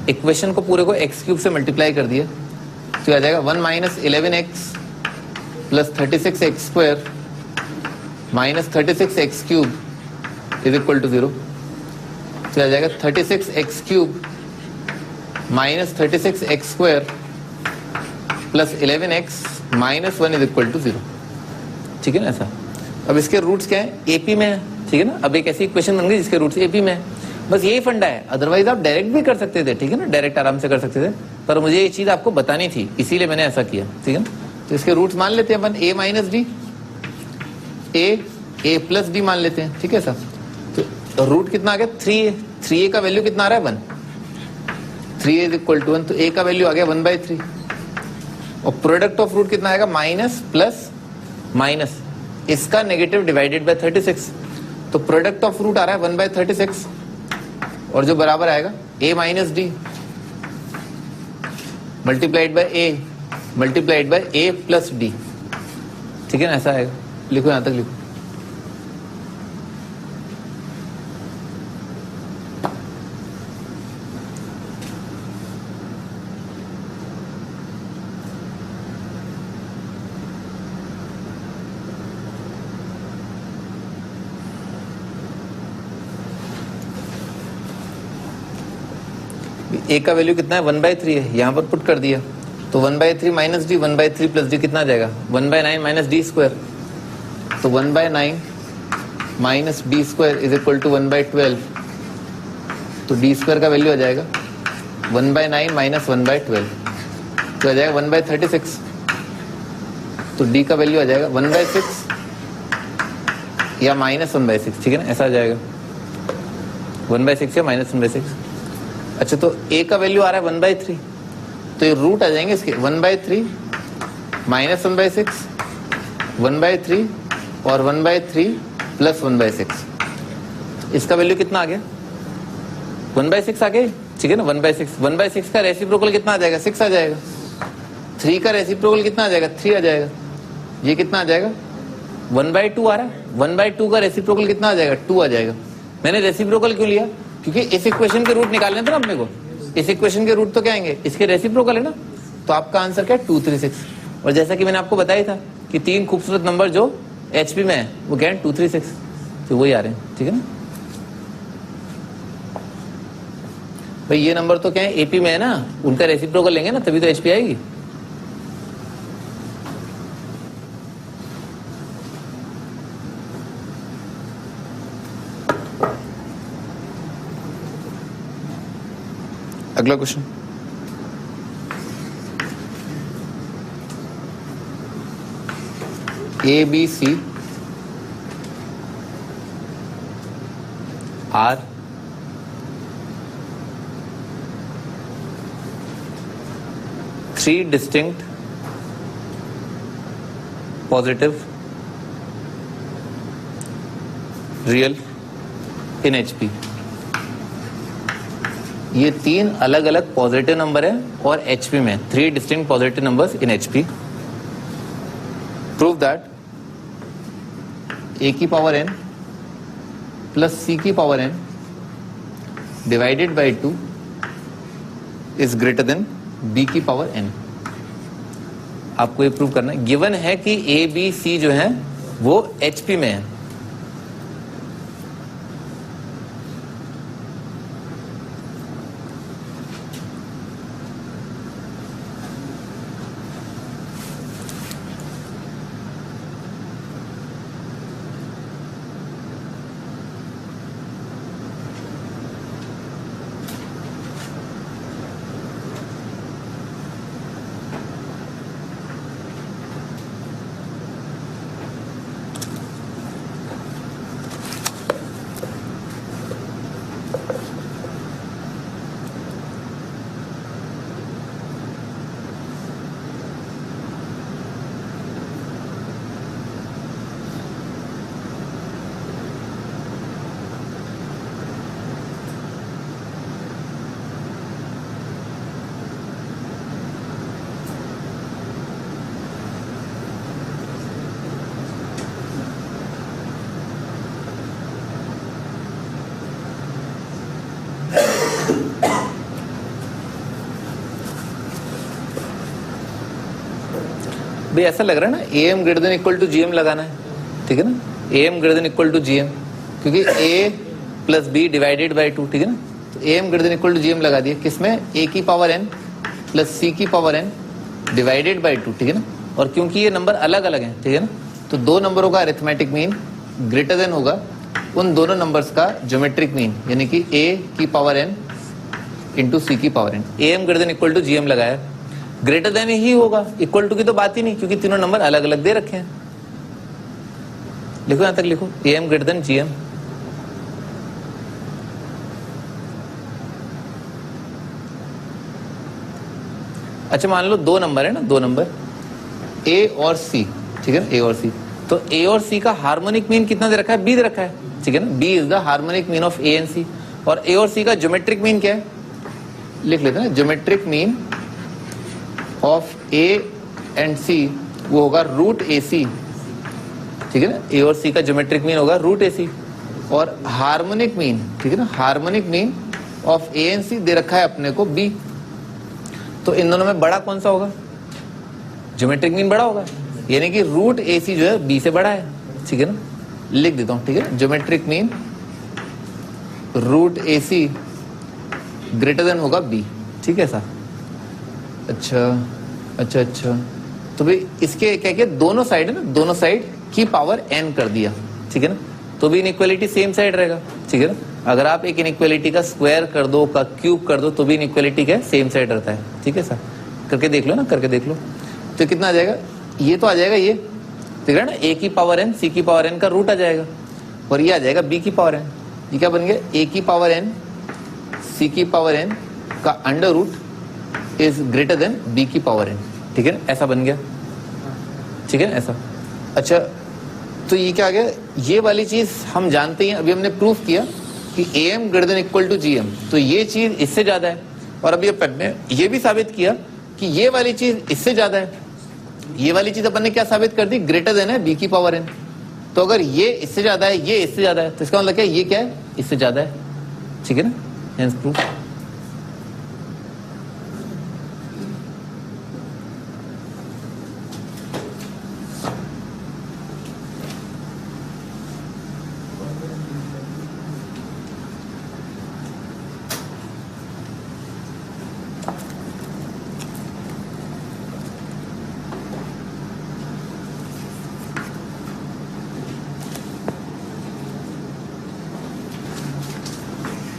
Equation को पूरे को x³ से मल्टीप्लाई कर दिया, तो आ जाएगा 1 minus 11x plus 36x² minus 36x³ is equal to 0। तो आ जाएगा 36x³ minus 36x² plus 11x minus 1 is equal to 0, ठीक है ना ऐसा। अब इसके रूट्स क्या है, एपी में है, ठीक है ना। अब एक ऐसी इक्वेशन बन गई जिसके रूट्स एपी में है, बस यही फंडा है। अदरवाइज आप डायरेक्ट भी कर सकते थे, ठीक है ना, डायरेक्ट आराम से कर सकते थे, पर मुझे ये चीज आपको बतानी थी, इसीलिए मैंने ऐसा किया, ठीक है ना। तो इसके रूट्स मान लेते हैं अपन, a minus D, a plus D मान लेते हैं, ठीक है सर। तो रूट कितना आ गया, 3a, 3a का वैल्यू कितना आ रहा है 1, 3a इज इक्वल टू 1, तो a का वैल्यू आ गया 1/3। और प्रोडक्ट ऑफ रूट कितना आएगा, माइनस प्लस माइनस, इसका नेगेटिव डिवाइडेड बाय 36। तो प्रोडक्ट ऑफ रूट आ रहा है 1/36, और जो बराबर आएगा a minus D multiplied by a multiplied by a plus D, ठीक है ना, ऐसा आएगा। लिखो, यहां तक लिखो। a का वैल्यू कितना है, 1/3 है, यहां पर पुट कर दिया, तो 1/3 माइनस डी, 1/3 प्लस डी कितना आ जाएगा, 1/9 माइनस डी स्क्वायर। तो 1/9 minus D square is equal to 1/12। तो डी स्क्वायर का वैल्यू आ जाएगा 1/9 माइनस 1/12, तो आ जाएगा 1/36। तो डी का वैल्यू आ जाएगा 1/6 या माइनस 1/6, ठीक है ना, ऐसा आ जाएगा 1/6 या माइनस 1/6। अच्छा, तो a का वैल्यू आ रहा है 1/3, तो ये रूट आ जाएंगे इसके 1/3 माइनस 1/6, 1/3 और 1/3 प्लस 1/6। इसका वैल्यू कितना आ गया, 1/6 आ गया, ठीक है ना, 1/6। 1/6 का रेसिप्रोकल कितना आ जाएगा, 6 आ जाएगा। 3 का रेसिप्रोकल कितना आ जाएगा, 3 आ जाएगा। ये कितना आ जाएगा, 1/2 आ रहा है, 1/2 का रेसिप्रोकल कितना आ जाएगा, 2 आ जाएगा। मैंने रेसिप्रोकल क्यों लिया, क्योंकि इस इक्वेशन के रूट निकालने थे ना अपने को, इस इक्वेशन के रूट तो क्या आएंगे, इसके रेसिप्रोकल है ना। तो आपका आंसर क्या है, 236। और जैसा कि मैंने आपको बताया था कि 3 खूबसूरत नंबर जो एचपी में है वो क्या है, 236, तो वही आ रहे हैं, ठीक है ना भाई। ये नंबर तो क्या है, एपी में है ना, उनका रेसिप्रोकल लेंगे ना तभी तो एचपी आएगी। अगला question, A B C are three distinct positive real in HP। ये 3 अलग अलग पॉजिटिव नंबर है और HP में 3 distinct positive numbers in HP। Prove that A की पावर n प्लस C की power n divided by 2 is greater than B की power n। आपको ये प्रूव करना है। गिवन है कि A B C जो है वो HP में है। भाई ऐसा लग रहा है ना AM greater than equal to GM लगाना है, ठीक है ना। AM greater than equal to GM, क्योंकि A plus B divided by 2, ठीक है ना। तो AM greater than equal to GM लगा दिया किसमें, A की पावर n प्लस C की पावर n डिवाइडेड बाई 2, ठीक है ना। और क्योंकि ये नंबर अलग अलग हैं, ठीक है ना, तो दो नंबरों का अरिथमेटिक मीन ग्रेटर देन होगा उन दोनों नंबर्स का ज्योमेट्रिक मीन, यानी कि A की पावर n इंटू C की power n। AM greater than equal to GM लगाया, ग्रेटर देन ही होगा, इक्वल टू की तो बात ही नहीं, क्योंकि तीनों नंबर अलग अलग दे रखे हैं। लिखो यहां तक लिखो, AM ग्रेटर देन GM। अच्छा मान लो दो नंबर है ना, दो नंबर A और C, ठीक है ना, A और C। तो A और C का हार्मोनिक मीन कितना दे रखा है, B दे रखा है, ठीक है ना। B is the harmonic mean of A and C। और A और C का ज्योमेट्रिक मीन क्या है, लिख लेते हैं ना, geometric mean of A and C वो होगा रूट AC, ठीक है ना। A और C का ज्योमेट्रिक मीन होगा रूट AC। और हार्मोनिक मीन, ठीक है ना, harmonic mean of A and C दे रखा है अपने को B। तो इन दोनों में बड़ा कौन सा होगा, ज्योमेट्रिक मीन बड़ा होगा, यानी कि रूट AC जो है B से बड़ा है, ठीक है ना। लिख देता हूं, ठीक है, geometric mean root AC greater than होगा B, ठीक है सर। अच्छा, तो भाई इसके क्या क्या दोनों साइड है ना, दोनों साइड की पावर n कर दिया, ठीक है ना, तो भी इनइक्वालिटी सेम साइड रहेगा, ठीक है ना। अगर आप एक इनइक्वालिटी का स्क्वायर कर दो, का क्यूब कर दो, तो भी इनइक्वालिटी का सेम साइड रहता है, ठीक है सर। करके देख लो ना, करके देख लो। तो कितना आ जाएगा, ये तो आ जाएगा ये, ठीक है ना, A की पावर n C की पावर n का रूट आ जाएगा, और ये आ जाएगा B की पावर n। ये क्या बन गया, A की पावर n C की पावर n का under root is greater than B की पावर n, ठीक है ना, ऐसा बन गया, ठीक है ना, ऐसा। अच्छा तो ये क्या आ गया, ये वाली चीज हम जानते हैं, अभी हमने प्रूफ किया कि AM greater than equal to GM, तो ये चीज इससे ज्यादा है। और अभी अपन ने ये भी साबित किया कि ये वाली चीज इससे ज्यादा है। ये वाली चीज अपन ने क्या साबित कर दी, ग्रेटर देन है B की पावर n। तो अगर ये इससे ज्यादा है, ये इससे ज्यादा है, तो इसका मतलब क्या है, ये क्या है, इससे ज्यादा है, ठीक है ना, हेंस प्रूफ।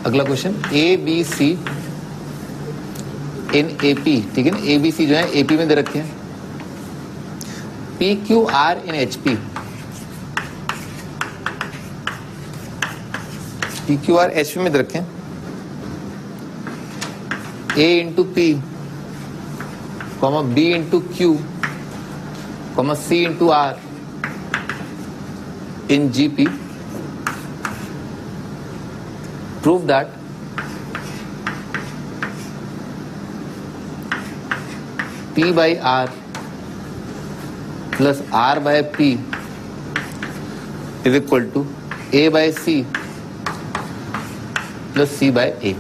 अगला क्वेश्चन, ABC इन AP, ठीक है ना, ABC जो है AP में दे रखे हैं, PQR इन HP, PQR HP में दे रखे हैं, A into P, B into Q, C into R in GP prove that P by R plus R by P is equal to A by C plus C by A.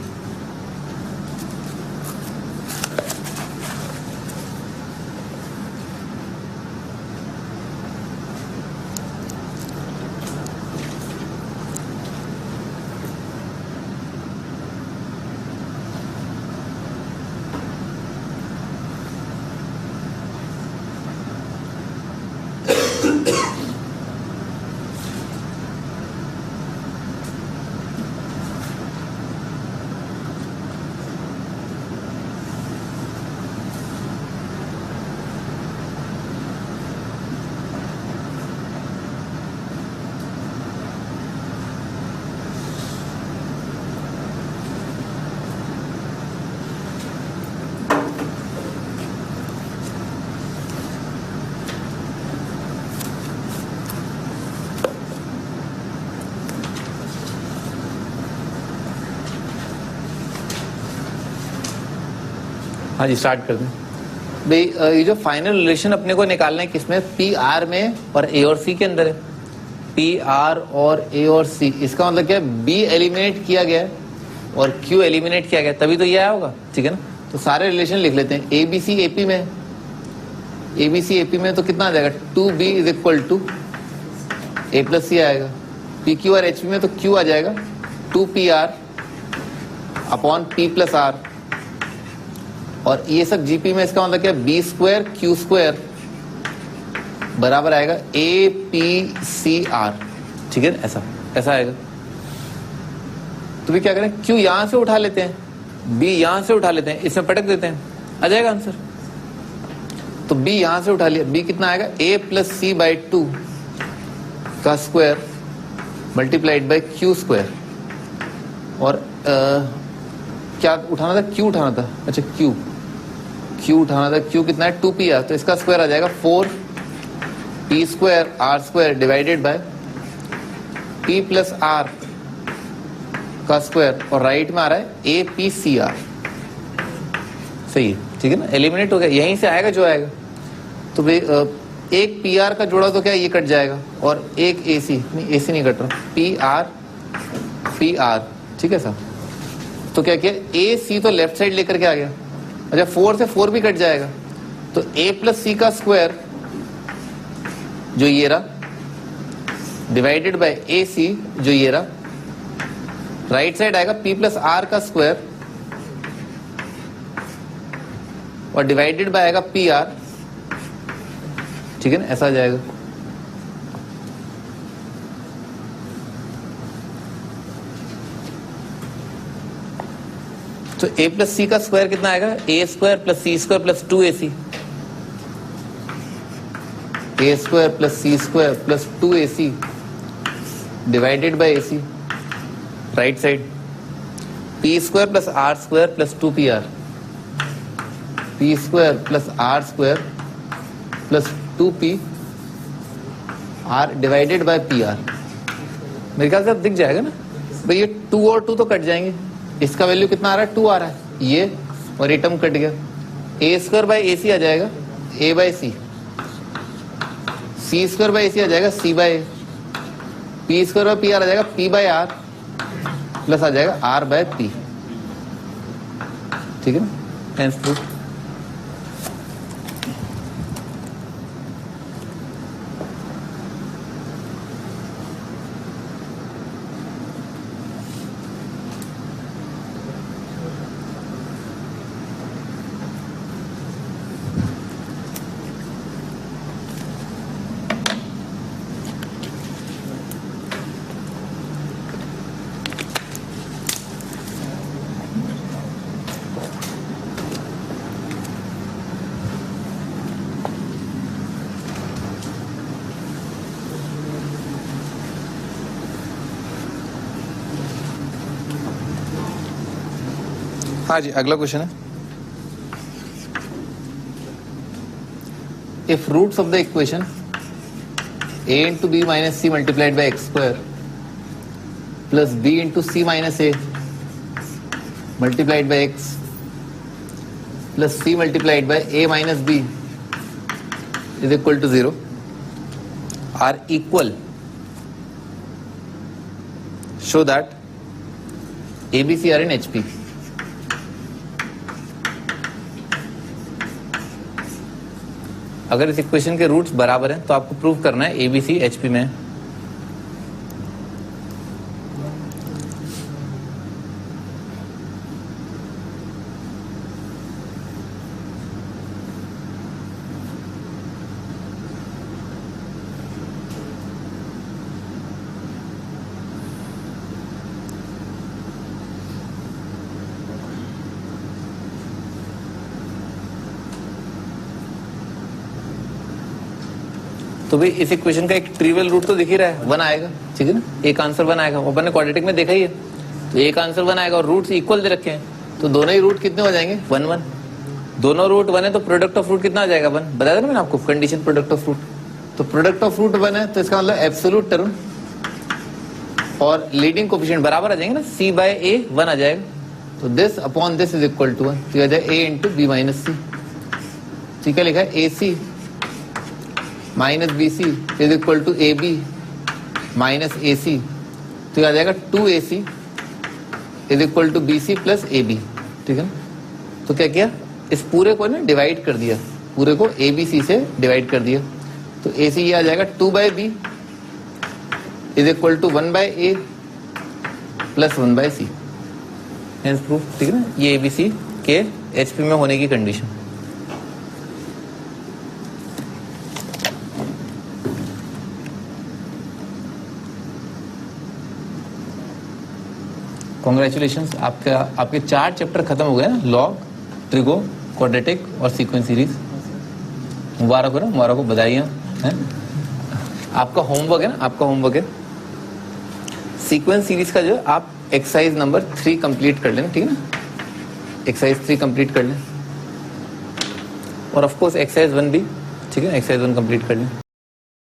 हाँ जी, start कर दें भाई। ये जो final relation अपने को निकालना है किसमें, पी आर में और ए और सी के अंदर है। पी आर और ए और सी, इसका मतलब क्या है, बी एलिमिनेट किया गया है और क्यू एलिमिनेट किया गया, तभी तो ये आया होगा, ठीक है ना। तो सारे रिलेशन लिख लेते हैं। ए बी सी ए पी में, ए बी सी ए पी में तो कितना आ जाएगा, 2b is equal to A plus C आएगा। पी क्यू और एच पी में तो क्यू आ जाएगा 2p r upon p plus R, और ये सब जीपी में इसका मतलब क्या, बी स्क्वायर क्यू स्क्वायर बराबर आएगा ए पी सी आर, ठीक है, ऐसा ऐसा आएगा। तो भी क्या करें, क्यू यहां से उठा लेते हैं, बी यहां से उठा लेते हैं, इसमें पटक देते हैं, आ जाएगा आंसर। तो बी यहां से उठा लिया, बी कितना आएगा, ए प्लस सी बाई 2 का square multiplied by Q square, और क्या उठाना था, क्यू उठाना था, अच्छा क्यू उठाना था। क्यू कितना है, 2p है, तो इसका स्क्वायर आ जाएगा 4p square R square divided by p plus R का स्क्वायर, और राइट में आ रहा है ए पी सी आर, सही है, ठीक है ना, एलिमिनेट हो गया, यहीं से आएगा जो आएगा। तो भाई एक पी आर का जोड़ा तो क्या ये कट जाएगा, और एक ए सी नहीं कट रहा, पी आर, ठीक है सर। तो क्या किया, ए सी तो लेफ्ट साइड लेकर के आ गया, अच्छा 4 से 4 भी कट जाएगा, तो a प्लस सी का स्क्वायर जो ये रहा डिवाइडेड बाय ए सी जो ये रहा, राइट साइड आएगा p प्लस आर का स्क्वायर और डिवाइडेड बाय आएगा पी आर, ठीक है ना, ऐसा आ जाएगा। तो a प्लस सी का स्क्वायर कितना आएगा, A square plus C square plus 2ac, A square plus C square plus 2ac divided by ac, right side p square plus R square plus 2pr, p square plus R square plus 2p r divided by pr। मेरे ख्याल से अब दिख जाएगा ना भाई, ये 2 और 2 तो कट जाएंगे, इसका वैल्यू कितना आ रहा है, 2 आ रहा है, ये और ये टर्म कट गया, ए स्क्वायर बाई ए सी आ जाएगा A by C, C square by A C आ जाएगा C by A, P square by P R आ जाएगा पी बाई आर प्लस आ जाएगा आर बाय पी, ठीक है ना, हेंस प्रूफ। हाँ जी, अगला क्वेश्चन है, if roots of the equation a into B minus C multiplied by X square plus B into C minus A multiplied by X plus C multiplied by A minus B is equal to 0 are equal, show that ABC are in HP. अगर इस equation के roots बराबर हैं तो आपको prove करना है ABC HP में है। तो भाई इस इक्वेशन का एक ट्रिवियल रूट तो दिख ही रहा है, 1 आएगा, ठीक है ना, एक आंसर 1 आएगा। अपन ने क्वाड्रेटिक में देखा ही है, तो एक आंसर 1 आएगा और रूट्स इक्वल दे रखे हैं, तो दोनों ही रूट कितने हो जाएंगे, 1 1। दोनों रूट 1 है तो प्रोडक्ट ऑफ रूट कितना आ जाएगा, 1। बताया था ना मैंने आपको कंडीशन प्रोडक्ट ऑफ रूट। तो प्रोडक्ट ऑफ रूट 1 है तो इसका मतलब एब्सोल्यूट टर्म और लीडिंग कोफिशिएंट बराबर आ जाएंगे ना, C बाय A 1 आ जाएगा। तो this upon this is equal to 1, तो आ जाएगा A into B minus C। ठीक है, लिखा है AC minus BC is equal to AB minus AC, तो आ जाएगा 2AC is equal to BC plus AB। ठीक है, तो क्या किया, इस पूरे को ना डिवाइड कर दिया, पूरे को ABC से डिवाइड कर दिया, तो AC ये आ जाएगा 2 by B is equal to 1 by A plus 1 by C। Hence proof. ठीक है ना, ये ABC के HP में होने की कंडीशन। कॉन्ग्रेचुलेशंस, आपके 4 चैप्टर खत्म हो गए ना, लॉग, ट्रिगो, क्वाड्रेटिक और सीक्वेंस सीरीज। मुबारक हो ना, मुबारक हो, बधाइयाँ हैं। आपका होमवर्क है ना, आपका होमवर्क है सीक्वेंस सीरीज का, जो आप एक्सरसाइज नंबर 3 कंप्लीट कर लेना। ठीक है ना, एक्सरसाइज 3 कंप्लीट कर लें और ऑफ कोर्स एक्सरसाइज 1 भी, ठीक है, एक्सरसाइज 1 कंप्लीट कर लें।